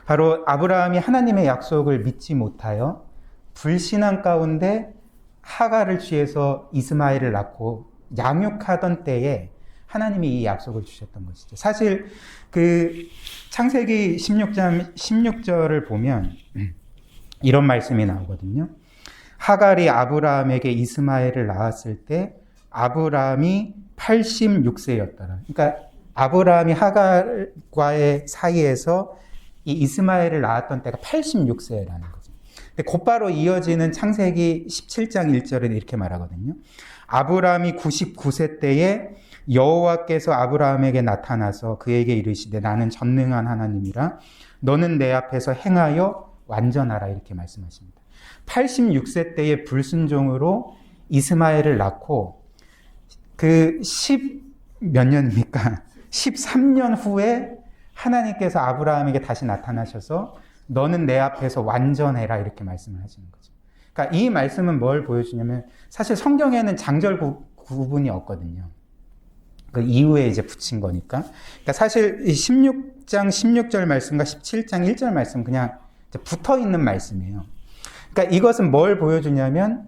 바로 아브라함이 하나님의 약속을 믿지 못하여 불신앙 가운데 하가를 취해서 이스마엘을 낳고 양육하던 때에 하나님이 이 약속을 주셨던 것이죠. 사실 그 창세기 16장 16절을 보면 이런 말씀이 나오거든요. 하갈이 아브라함에게 이스마엘을 낳았을 때 아브라함이 86세였더라. 그러니까 아브라함이 하갈과의 사이에서 이 이스마엘을 낳았던 때가 86세라는 거죠. 근데 곧바로 이어지는 창세기 17장 1절에 이렇게 말하거든요. 아브라함이 99세 때에 여호와께서 아브라함에게 나타나서 그에게 이르시되 나는 전능한 하나님이라 너는 내 앞에서 행하여 완전하라 이렇게 말씀하십니다. 86세 때의 불순종으로 이스마엘을 낳고 그 10몇 년입니까? 13년 후에 하나님께서 아브라함에게 다시 나타나셔서 너는 내 앞에서 완전해라 이렇게 말씀을 하시는 거죠. 그러니까 이 말씀은 뭘 보여주냐면 사실 성경에는 장절 구분이 없거든요. 그 이후에 이제 붙인 거니까. 그러니까 사실 16장 16절 말씀과 17장 1절 말씀 그냥 붙어 있는 말씀이에요. 그러니까 이것은 뭘 보여주냐면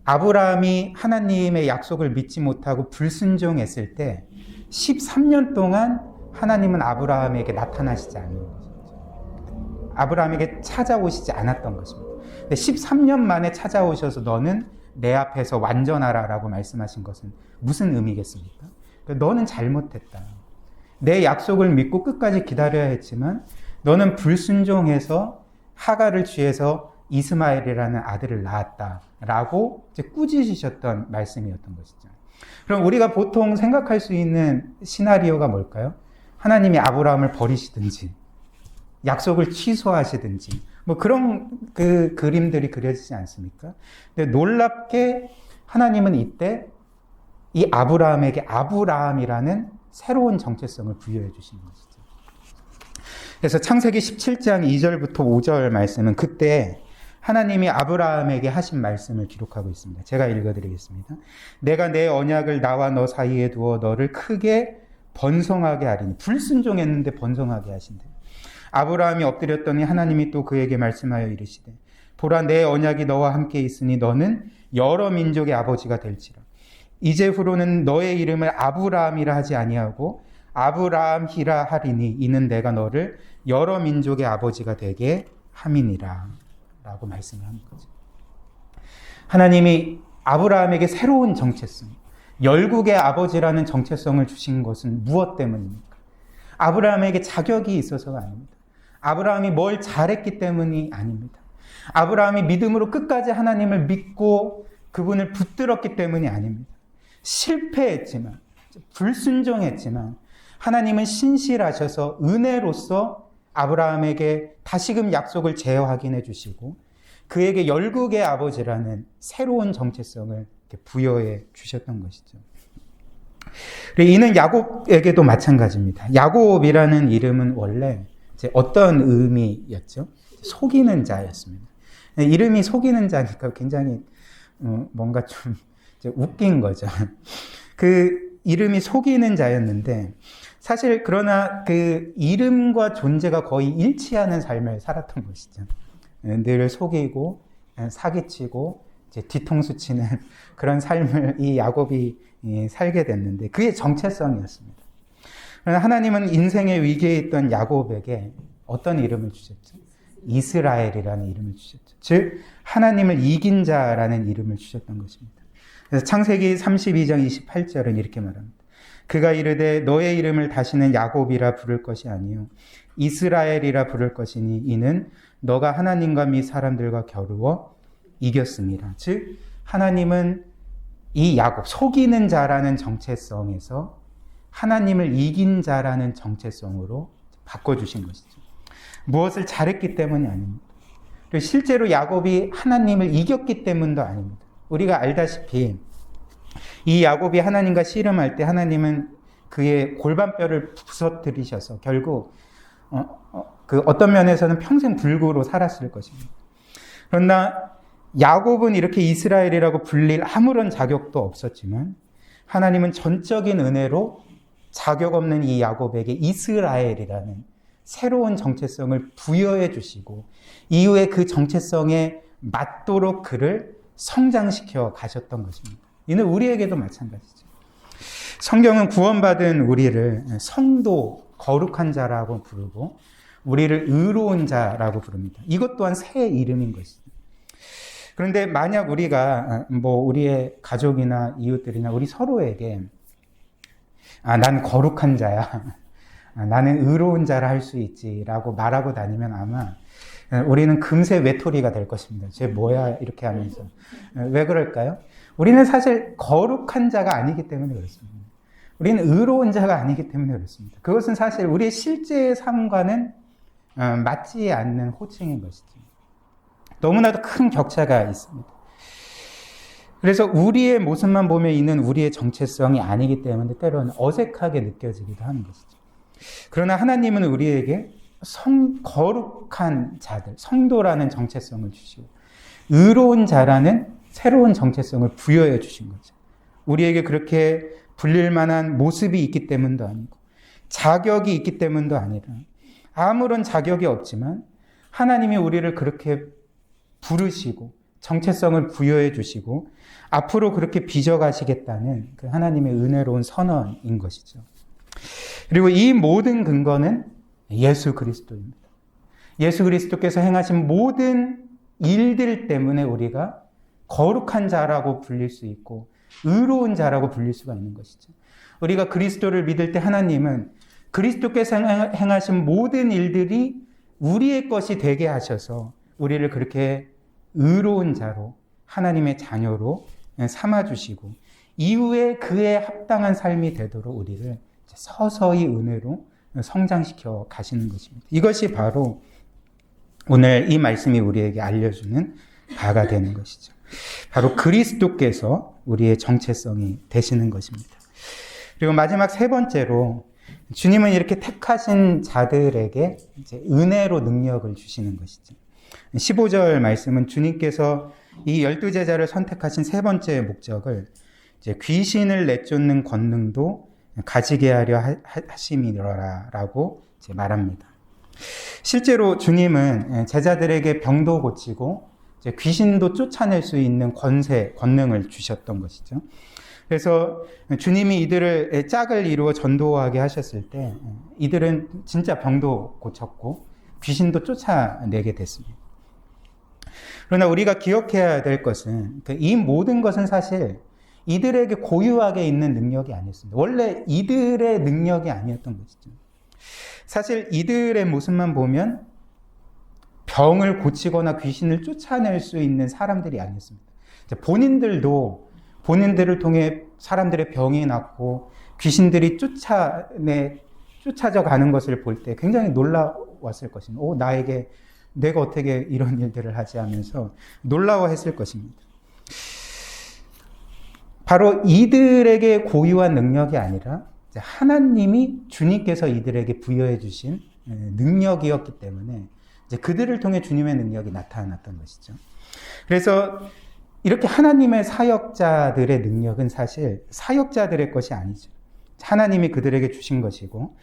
아브라함이 하나님의 약속을 믿지 못하고 불순종했을 때 13년 동안 하나님은 아브라함에게 나타나시지 않는 것이죠. 아브라함에게 찾아오시지 않았던 것입니다. 근데 13년 만에 찾아오셔서 너는 내 앞에서 완전하라 라고 말씀하신 것은 무슨 의미겠습니까? 너는 잘못했다. 내 약속을 믿고 끝까지 기다려야 했지만 너는 불순종해서 하갈을 취해서 이스마엘이라는 아들을 낳았다라고 이제 꾸짖으셨던 말씀이었던 것이죠. 그럼 우리가 보통 생각할 수 있는 시나리오가 뭘까요? 하나님이 아브라함을 버리시든지 약속을 취소하시든지 뭐 그런 그 그림들이 그려지지 않습니까? 근데 놀랍게 하나님은 이때 이 아브라함에게 아브라함이라는 새로운 정체성을 부여해 주신 것이죠. 그래서 창세기 17장 2절부터 5절 말씀은 그때 하나님이 아브라함에게 하신 말씀을 기록하고 있습니다. 제가 읽어드리겠습니다. 내가 내 언약을 나와 너 사이에 두어 너를 크게 번성하게 하리니. 불순종했는데 번성하게 하신대. 아브라함이 엎드렸더니 하나님이 또 그에게 말씀하여 이르시되 보라 내 언약이 너와 함께 있으니 너는 여러 민족의 아버지가 될지라. 이제후로는 너의 이름을 아브라함이라 하지 아니하고 아브라함이라 하리니 이는 내가 너를 여러 민족의 아버지가 되게 함이니라 라고 말씀을 하는 거죠. 하나님이 아브라함에게 새로운 정체성, 열국의 아버지라는 정체성을 주신 것은 무엇 때문입니까? 아브라함에게 자격이 있어서가 아닙니다. 아브라함이 뭘 잘했기 때문이 아닙니다. 아브라함이 믿음으로 끝까지 하나님을 믿고 그분을 붙들었기 때문이 아닙니다. 실패했지만, 불순종했지만 하나님은 신실하셔서 은혜로서 아브라함에게 다시금 약속을 재확인해 주시고 그에게 열국의 아버지라는 새로운 정체성을 이렇게 부여해 주셨던 것이죠. 그리고 이는 야곱에게도 마찬가지입니다. 야곱이라는 이름은 원래 이제 어떤 의미였죠? 속이는 자였습니다. 이름이 속이는 자니까 굉장히 뭔가 좀 이제 웃긴 거죠. 그 이름이 속이는 자였는데 사실 그러나 그 이름과 존재가 거의 일치하는 삶을 살았던 것이죠. 늘 속이고 사기치고 이제 뒤통수 치는 그런 삶을 이 야곱이 살게 됐는데 그게 정체성이었습니다. 그러나 하나님은 인생의 위기에 있던 야곱에게 어떤 이름을 주셨죠? 이스라엘이라는 이름을 주셨죠. 즉 하나님을 이긴 자라는 이름을 주셨던 것입니다. 그래서 창세기 32장 28절은 이렇게 말합니다. 그가 이르되 너의 이름을 다시는 야곱이라 부를 것이 아니요 이스라엘이라 부를 것이니 이는 너가 하나님과 및 사람들과 겨루어 이겼습니다. 즉 하나님은 이 야곱, 속이는 자라는 정체성에서 하나님을 이긴 자라는 정체성으로 바꿔주신 것이죠. 무엇을 잘했기 때문이 아닙니다. 그리고 실제로 야곱이 하나님을 이겼기 때문도 아닙니다. 우리가 알다시피 이 야곱이 하나님과 씨름할 때 하나님은 그의 골반뼈를 부서뜨리셔서 결국 그 어떤 면에서는 평생 불구로 살았을 것입니다. 그러나 야곱은 이렇게 이스라엘이라고 불릴 아무런 자격도 없었지만 하나님은 전적인 은혜로 자격 없는 이 야곱에게 이스라엘이라는 새로운 정체성을 부여해 주시고 이후에 그 정체성에 맞도록 그를 성장시켜 가셨던 것입니다. 이는 우리에게도 마찬가지죠. 성경은 구원받은 우리를 성도, 거룩한 자라고 부르고 우리를 의로운 자라고 부릅니다. 이것 또한 새 이름인 것이죠. 그런데 만약 우리가 우리의 가족이나 이웃들이나 우리 서로에게 난 거룩한 자야, 나는 의로운 자라 할 수 있지라고 말하고 다니면 아마 우리는 금세 외톨이가 될 것입니다. 쟤 뭐야 이렇게 하면서. 왜 그럴까요? 우리는 사실 거룩한 자가 아니기 때문에 그렇습니다. 우리는 의로운 자가 아니기 때문에 그렇습니다. 그것은 사실 우리의 실제 삶과는 맞지 않는 호칭인 것이죠. 너무나도 큰 격차가 있습니다. 그래서 우리의 모습만 보면 이는 우리의 정체성이 아니기 때문에 때로는 어색하게 느껴지기도 하는 것이죠. 그러나 하나님은 우리에게 거룩한 자들, 성도라는 정체성을 주시고 의로운 자라는 새로운 정체성을 부여해 주신 거죠. 우리에게 그렇게 불릴 만한 모습이 있기 때문도 아니고 자격이 있기 때문도 아니라 아무런 자격이 없지만 하나님이 우리를 그렇게 부르시고 정체성을 부여해 주시고 앞으로 그렇게 빚어가시겠다는 그 하나님의 은혜로운 선언인 것이죠. 그리고 이 모든 근거는 예수 그리스도입니다. 예수 그리스도께서 행하신 모든 일들 때문에 우리가 거룩한 자라고 불릴 수 있고 의로운 자라고 불릴 수가 있는 것이죠. 우리가 그리스도를 믿을 때 하나님은 그리스도께서 행하신 모든 일들이 우리의 것이 되게 하셔서 우리를 그렇게 의로운 자로 하나님의 자녀로 삼아주시고 이후에 그에 합당한 삶이 되도록 우리를 서서히 은혜로 성장시켜 가시는 것입니다. 이것이 바로 오늘 이 말씀이 우리에게 알려주는 바가 되는 것이죠. 바로 그리스도께서 우리의 정체성이 되시는 것입니다. 그리고 마지막 세 번째로 주님은 이렇게 택하신 자들에게 이제 은혜로 능력을 주시는 것이죠. 15절 말씀은 주님께서 이 12제자를 선택하신 세 번째 목적을 이제 귀신을 내쫓는 권능도 가지게 하려 하심이라고 이제 말합니다. 실제로 주님은 제자들에게 병도 고치고 이제 귀신도 쫓아낼 수 있는 권능을 주셨던 것이죠. 그래서 주님이 이들을 짝을 이루어 전도하게 하셨을 때 이들은 진짜 병도 고쳤고 귀신도 쫓아내게 됐습니다. 그러나 우리가 기억해야 될 것은 이 모든 것은 사실 이들에게 고유하게 있는 능력이 아니었습니다. 원래 이들의 능력이 아니었던 것이죠. 사실 이들의 모습만 보면 병을 고치거나 귀신을 쫓아낼 수 있는 사람들이 아니었습니다. 본인들도 본인들을 통해 사람들의 병이 낫고 귀신들이 쫓아져 가는 것을 볼 때 굉장히 놀라웠을 것입니다. 내가 어떻게 이런 일들을 하지 하면서 놀라워했을 것입니다. 바로 이들에게 고유한 능력이 아니라 하나님이 주님께서 이들에게 부여해 주신 능력이었기 때문에 이제 그들을 통해 주님의 능력이 나타났던 것이죠. 그래서 이렇게 하나님의 사역자들의 능력은 사실 사역자들의 것이 아니죠. 하나님이 그들에게 주신 것이고,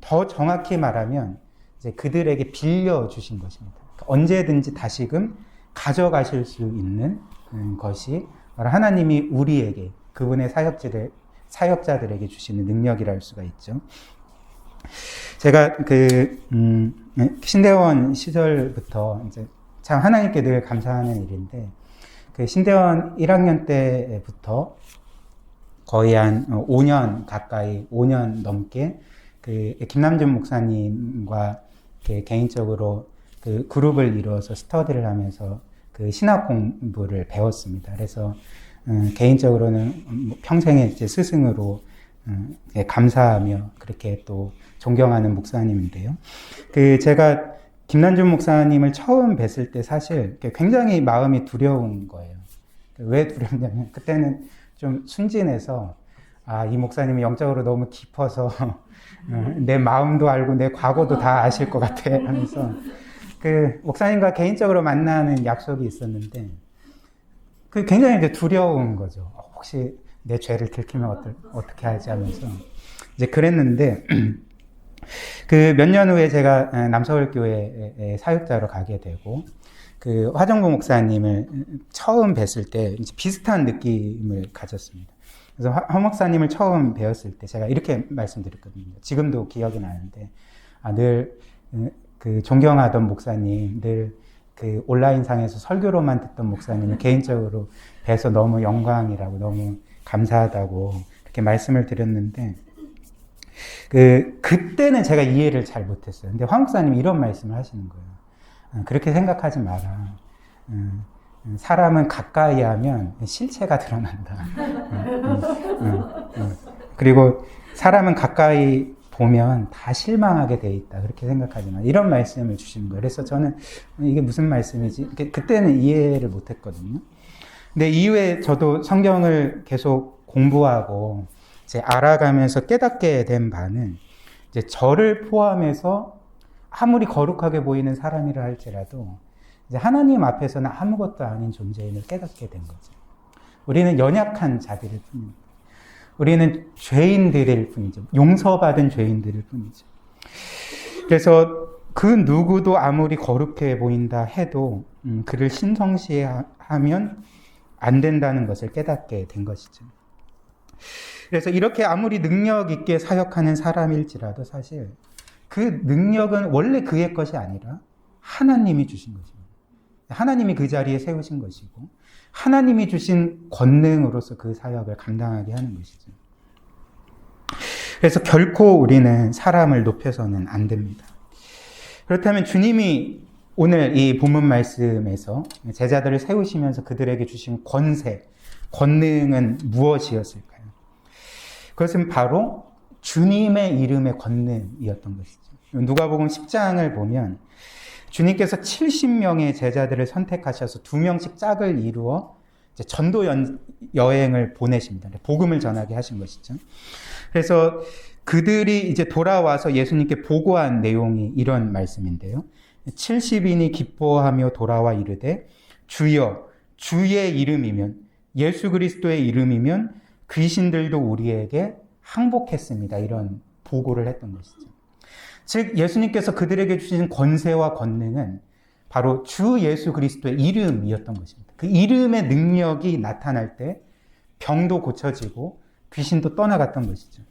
더 정확히 말하면 이제 그들에게 빌려 주신 것입니다. 그러니까 언제든지 다시금 가져가실 수 있는 것이 바로 하나님이 우리에게, 그분의 사역자들에게 주시는 능력이라 할 수가 있죠. 제가 신대원 시절부터 이제 참 하나님께 늘 감사하는 일인데, 그 신대원 1학년 때부터 거의 한 5년 가까이, 5년 넘게 그 김남준 목사님과 개인적으로 그 그룹을 이루어서 스터디를 하면서 그 신학 공부를 배웠습니다. 그래서 개인적으로는 평생의 이제 스승으로 감사하며 그렇게 또 존경하는 목사님인데요. 그 제가 김남준 목사님을 처음 뵀을 때 사실 굉장히 마음이 두려운 거예요. 왜 두렵냐면 그때는 좀 순진해서 이 목사님이 영적으로 너무 깊어서 내 마음도 알고 내 과거도 다 아실 것 같아 하면서 그 목사님과 개인적으로 만나는 약속이 있었는데 그 굉장히 이제 두려운 거죠. 혹시 내 죄를 들키면 어떻게 하지 하면서 이제 그랬는데 그 몇 년 후에 제가 남서울교회 사역자로 가게 되고 그 화정부 목사님을 처음 뵀을 때 이제 비슷한 느낌을 가졌습니다. 그래서 화 목사님을 처음 뵈었을 때 제가 이렇게 말씀드렸거든요. 지금도 기억이 나는데 늘 그 존경하던 목사님, 늘 그 온라인상에서 설교로만 듣던 목사님을 개인적으로 뵈서 너무 영광이라고, 너무 감사하다고 그렇게 말씀을 드렸는데 그때는 제가 이해를 잘 못했어요. 근데 화 목사님이 이런 말씀을 하시는 거예요. 그렇게 생각하지 마라. 사람은 가까이 하면 실체가 드러난다. 그리고 사람은 가까이 보면 다 실망하게 돼 있다. 그렇게 생각하지 마. 이런 말씀을 주시는 거예요. 그래서 저는 이게 무슨 말씀이지? 그때는 이해를 못했거든요. 근데 이후에 저도 성경을 계속 공부하고 이제 알아가면서 깨닫게 된 바는 이제 저를 포함해서 아무리 거룩하게 보이는 사람이라 할지라도 이제 하나님 앞에서는 아무것도 아닌 존재임을 깨닫게 된 거죠. 우리는 연약한 자들일 뿐입니다. 우리는 죄인들일 뿐이죠. 용서받은 죄인들일 뿐이죠. 그래서 그 누구도 아무리 거룩해 보인다 해도 그를 신성시하면 안 된다는 것을 깨닫게 된 것이죠. 그래서 이렇게 아무리 능력 있게 사역하는 사람일지라도 사실 그 능력은 원래 그의 것이 아니라 하나님이 주신 것입니다. 하나님이 그 자리에 세우신 것이고 하나님이 주신 권능으로서 그 사역을 감당하게 하는 것이죠. 그래서 결코 우리는 사람을 높여서는 안 됩니다. 그렇다면 주님이 오늘 이 본문 말씀에서 제자들을 세우시면서 그들에게 주신 권세, 권능은 무엇이었을까요? 그것은 바로 주님의 이름의 권능이었던 것이죠. 누가복음 10장을 보면 주님께서 70명의 제자들을 선택하셔서 2명씩 짝을 이루어 이제 전도 여행을 보내십니다. 복음을 전하게 하신 것이죠. 그래서 그들이 이제 돌아와서 예수님께 보고한 내용이 이런 말씀인데요. 70인이 기뻐하며 돌아와 이르되 주여 주의 이름이면 예수 그리스도의 이름이면 귀신들도 우리에게 항복했습니다. 이런 보고를 했던 것이죠. 즉 예수님께서 그들에게 주신 권세와 권능은 바로 주 예수 그리스도의 이름이었던 것입니다. 그 이름의 능력이 나타날 때 병도 고쳐지고 귀신도 떠나갔던 것이죠.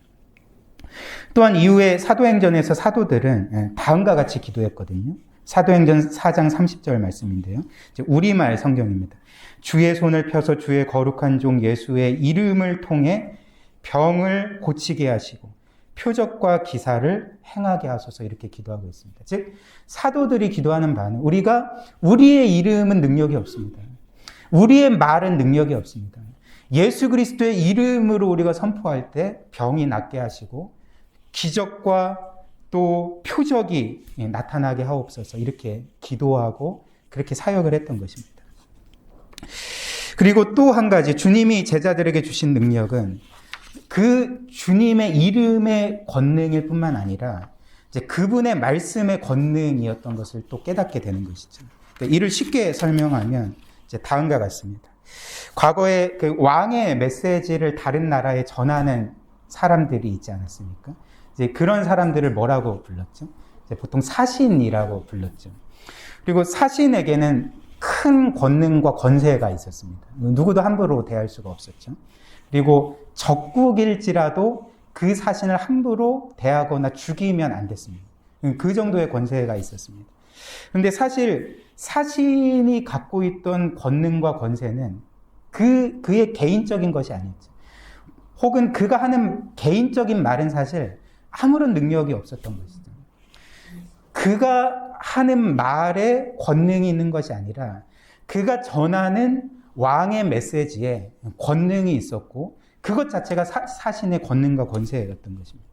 또한 이후에 사도행전에서 사도들은 다음과 같이 기도했거든요. 사도행전 4장 30절 말씀인데요. 우리말 성경입니다. 주의 손을 펴서 주의 거룩한 종 예수의 이름을 통해 병을 고치게 하시고 표적과 기사를 행하게 하소서 이렇게 기도하고 있습니다. 즉 사도들이 기도하는 바는 우리의 이름은 능력이 없습니다. 우리의 말은 능력이 없습니다. 예수 그리스도의 이름으로 우리가 선포할 때 병이 낫게 하시고 기적과 또 표적이 나타나게 하옵소서 이렇게 기도하고 그렇게 사역을 했던 것입니다. 그리고 또 한 가지 주님이 제자들에게 주신 능력은 그 주님의 이름의 권능일 뿐만 아니라 이제 그분의 말씀의 권능이었던 것을 또 깨닫게 되는 것이죠. 그러니까 이를 쉽게 설명하면 이제 다음과 같습니다. 과거에 그 왕의 메시지를 다른 나라에 전하는 사람들이 있지 않았습니까? 이제 그런 사람들을 뭐라고 불렀죠? 이제 보통 사신이라고 불렀죠. 그리고 사신에게는 큰 권능과 권세가 있었습니다. 누구도 함부로 대할 수가 없었죠. 그리고 적국일지라도 그 사신을 함부로 대하거나 죽이면 안 됐습니다. 그 정도의 권세가 있었습니다. 그런데 사실 사신이 갖고 있던 권능과 권세는 그의 개인적인 것이 아니었죠. 혹은 그가 하는 개인적인 말은 사실 아무런 능력이 없었던 것이죠. 그가 하는 말에 권능이 있는 것이 아니라 그가 전하는 왕의 메시지에 권능이 있었고 그것 자체가 사신의 권능과 권세였던 것입니다.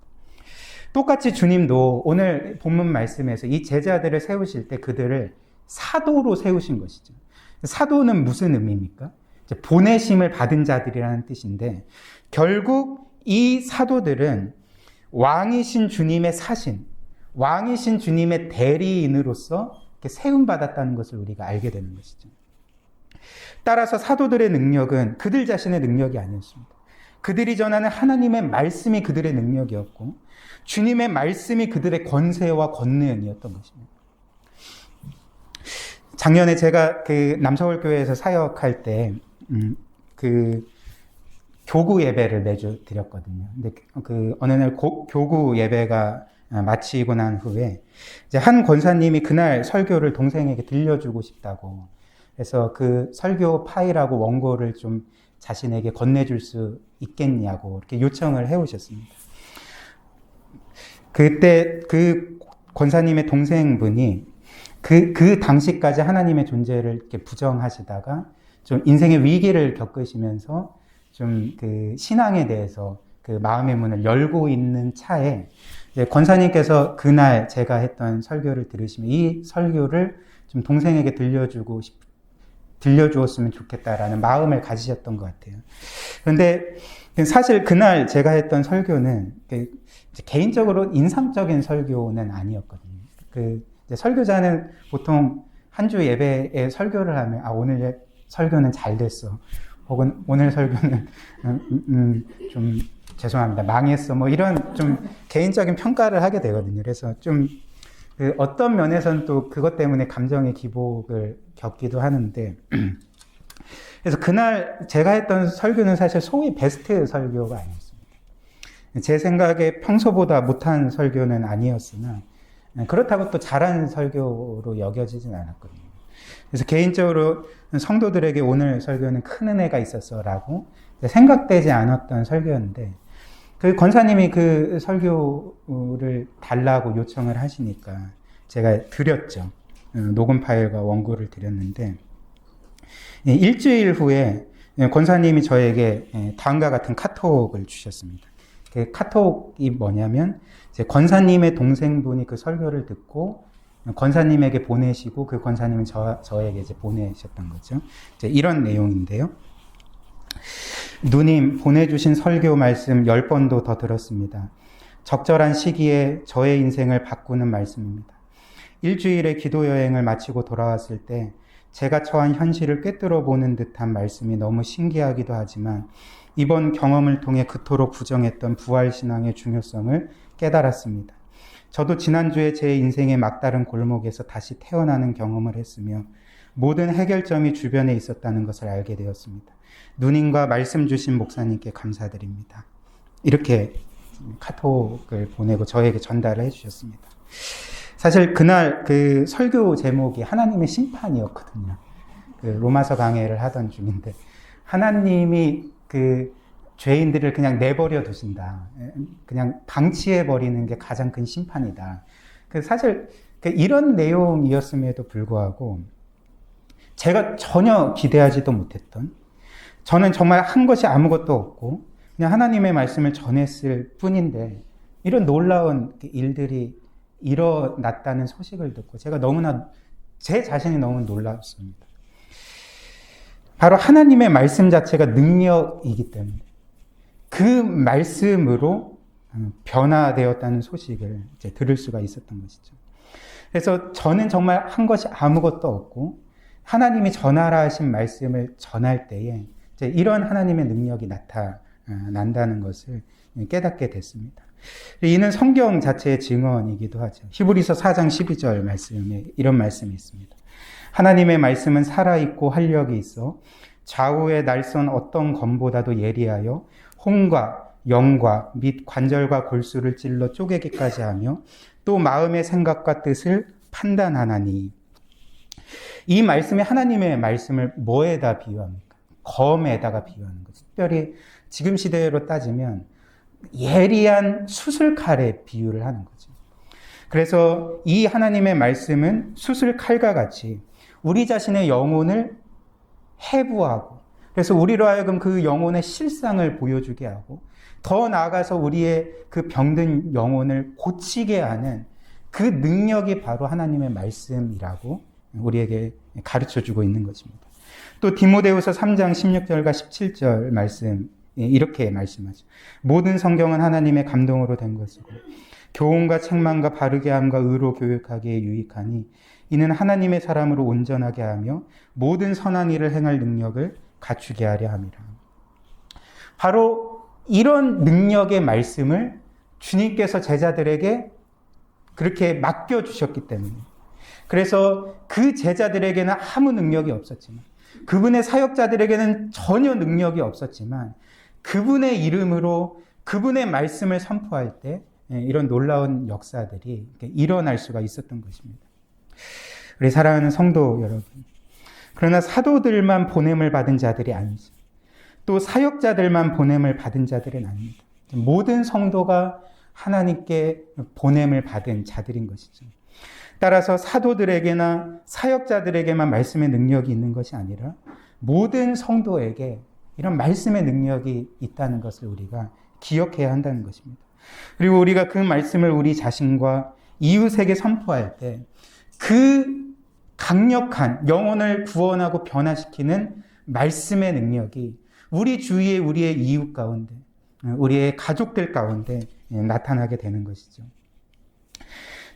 똑같이 주님도 오늘 본문 말씀에서 이 제자들을 세우실 때 그들을 사도로 세우신 것이죠. 사도는 무슨 의미입니까? 보내심을 받은 자들이라는 뜻인데 결국 이 사도들은 왕이신 주님의 사신, 왕이신 주님의 대리인으로서 세움받았다는 것을 우리가 알게 되는 것이죠. 따라서 사도들의 능력은 그들 자신의 능력이 아니었습니다. 그들이 전하는 하나님의 말씀이 그들의 능력이었고 주님의 말씀이 그들의 권세와 권능이었던 것입니다. 작년에 제가 그 남서울교회에서 사역할 때 그 교구 예배를 매주 드렸거든요. 근데 그 어느 날 교구 예배가 마치고 난 후에 이제 한 권사님이 그날 설교를 동생에게 들려주고 싶다고 해서 그 설교 파일하고 원고를 좀 자신에게 건네줄 수 있겠냐고 이렇게 요청을 해오셨습니다. 그때 그 권사님의 동생분이 그 당시까지 하나님의 존재를 이렇게 부정하시다가 좀 인생의 위기를 겪으시면서 좀 그 신앙에 대해서 그 마음의 문을 열고 있는 차에 권사님께서 그날 제가 했던 설교를 들으시면 이 설교를 좀 동생에게 들려주었으면 좋겠다라는 마음을 가지셨던 것 같아요. 그런데 사실 그날 제가 했던 설교는 개인적으로 인상적인 설교는 아니었거든요. 설교자는 보통 한 주 예배에 설교를 하면 오늘 설교는 잘 됐어. 혹은 오늘 설교는 좀 죄송합니다. 망했어. 뭐 이런 좀 개인적인 평가를 하게 되거든요. 그래서 좀 어떤 면에서는 또 그것 때문에 감정의 기복을 겪기도 하는데 그래서 그날 제가 했던 설교는 사실 소위 베스트 설교가 아니었습니다. 제 생각에 평소보다 못한 설교는 아니었으나 그렇다고 또 잘한 설교로 여겨지진 않았거든요. 그래서 개인적으로 성도들에게 오늘 설교는 큰 은혜가 있었어라고 생각되지 않았던 설교였는데 그 권사님이 그 설교를 달라고 요청을 하시니까 제가 드렸죠. 녹음 파일과 원고를 드렸는데 일주일 후에 권사님이 저에게 다음과 같은 카톡을 주셨습니다. 그 카톡이 뭐냐면 권사님의 동생분이 그 설교를 듣고 권사님에게 보내시고 그 권사님은 저에게 이제 보내셨던 거죠. 이제 이런 내용인데요. 누님, 보내주신 설교 말씀 10번도 더 들었습니다. 적절한 시기에 저의 인생을 바꾸는 말씀입니다. 일주일의 기도 여행을 마치고 돌아왔을 때 제가 처한 현실을 꿰뚫어 보는 듯한 말씀이 너무 신기하기도 하지만 이번 경험을 통해 그토록 부정했던 부활신앙의 중요성을 깨달았습니다. 저도 지난주에 제 인생의 막다른 골목에서 다시 태어나는 경험을 했으며 모든 해결점이 주변에 있었다는 것을 알게 되었습니다. 누님과 말씀 주신 목사님께 감사드립니다. 이렇게 카톡을 보내고 저에게 전달을 해주셨습니다. 사실 그날 그 설교 제목이 하나님의 심판이었거든요. 그 로마서 강해를 하던 중인데 하나님이 그 죄인들을 그냥 내버려 두신다. 그냥 방치해버리는 게 가장 큰 심판이다. 사실 이런 내용이었음에도 불구하고 제가 전혀 기대하지도 못했던 저는 정말 한 것이 아무것도 없고 그냥 하나님의 말씀을 전했을 뿐인데 이런 놀라운 일들이 일어났다는 소식을 듣고 제가 너무나 제 자신이 너무 놀랐습니다. 바로 하나님의 말씀 자체가 능력이기 때문에 그 말씀으로 변화되었다는 소식을 이제 들을 수가 있었던 것이죠. 그래서 저는 정말 한 것이 아무것도 없고 하나님이 전하라 하신 말씀을 전할 때에 이제 이런 하나님의 능력이 나타난다는 것을 깨닫게 됐습니다. 이는 성경 자체의 증언이기도 하죠. 히브리서 4장 12절 말씀에 이런 말씀이 있습니다. 하나님의 말씀은 살아있고 활력이 있어 좌우의 날선 어떤 검보다도 예리하여 혼과 영과 및 관절과 골수를 찔러 쪼개기까지 하며 또 마음의 생각과 뜻을 판단하나니. 이 말씀이 하나님의 말씀을 뭐에다 비유합니까? 검에다가 비유하는 거죠. 특별히 지금 시대로 따지면 예리한 수술칼에 비유를 하는 거죠. 그래서 이 하나님의 말씀은 수술칼과 같이 우리 자신의 영혼을 해부하고, 그래서 우리로 하여금 그 영혼의 실상을 보여주게 하고, 더 나아가서 우리의 그 병든 영혼을 고치게 하는 그 능력이 바로 하나님의 말씀이라고 우리에게 가르쳐주고 있는 것입니다. 또 디모데후서 3장 16절과 17절 말씀, 이렇게 말씀하죠. 모든 성경은 하나님의 감동으로 된 것이고 교훈과 책망과 바르게 함과 의로 교육하기에 유익하니 이는 하나님의 사람으로 온전하게 하며 모든 선한 일을 행할 능력을 갖추게 하려 함이라. 바로 이런 능력의 말씀을 주님께서 제자들에게 그렇게 맡겨주셨기 때문에, 그래서 그 제자들에게는 아무 능력이 없었지만, 그분의 사역자들에게는 전혀 능력이 없었지만, 그분의 이름으로 그분의 말씀을 선포할 때 이런 놀라운 역사들이 일어날 수가 있었던 것입니다. 우리 사랑하는 성도 여러분, 그러나 사도들만 보냄을 받은 자들이 아니죠. 또 사역자들만 보냄을 받은 자들은 아닙니다. 모든 성도가 하나님께 보냄을 받은 자들인 것이죠. 따라서 사도들에게나 사역자들에게만 말씀의 능력이 있는 것이 아니라 모든 성도에게 이런 말씀의 능력이 있다는 것을 우리가 기억해야 한다는 것입니다. 그리고 우리가 그 말씀을 우리 자신과 이웃에게 선포할 때 그 강력한 영혼을 구원하고 변화시키는 말씀의 능력이 우리 주위에 우리의 이웃 가운데, 우리의 가족들 가운데 나타나게 되는 것이죠.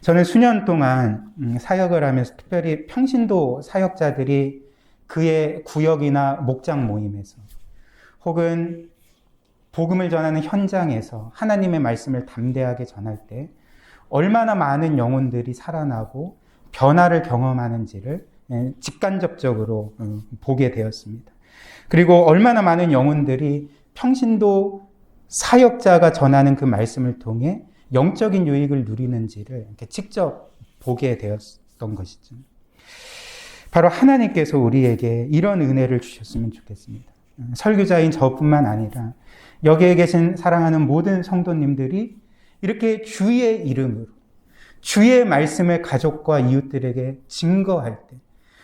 저는 수년 동안 사역을 하면서 특별히 평신도 사역자들이 그의 구역이나 목장 모임에서 혹은 복음을 전하는 현장에서 하나님의 말씀을 담대하게 전할 때 얼마나 많은 영혼들이 살아나고 변화를 경험하는지를 직간접적으로 보게 되었습니다. 그리고 얼마나 많은 영혼들이 평신도 사역자가 전하는 그 말씀을 통해 영적인 유익을 누리는지를 이렇게 직접 보게 되었던 것이죠. 바로 하나님께서 우리에게 이런 은혜를 주셨으면 좋겠습니다. 설교자인 저뿐만 아니라 여기에 계신 사랑하는 모든 성도님들이 이렇게 주의 이름으로 주의 말씀을 가족과 이웃들에게 증거할 때,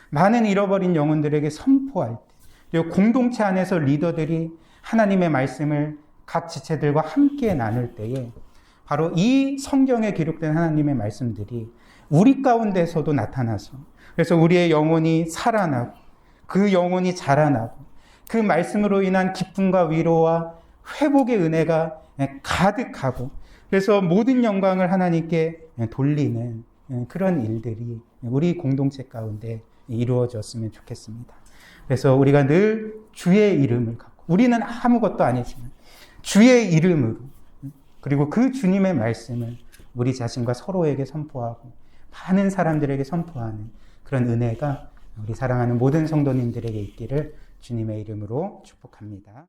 많은 잃어버린 영혼들에게 선포할 때, 그리고 공동체 안에서 리더들이 하나님의 말씀을 각 지체들과 함께 나눌 때에 바로 이 성경에 기록된 하나님의 말씀들이 우리 가운데서도 나타나서, 그래서 우리의 영혼이 살아나고 그 영혼이 자라나고 그 말씀으로 인한 기쁨과 위로와 회복의 은혜가 가득하고, 그래서 모든 영광을 하나님께 돌리는 그런 일들이 우리 공동체 가운데 이루어졌으면 좋겠습니다. 그래서 우리가 늘 주의 이름을 갖고, 우리는 아무것도 아니지만 주의 이름으로, 그리고 그 주님의 말씀을 우리 자신과 서로에게 선포하고 많은 사람들에게 선포하는 그런 은혜가 우리 사랑하는 모든 성도님들에게 있기를 주님의 이름으로 축복합니다.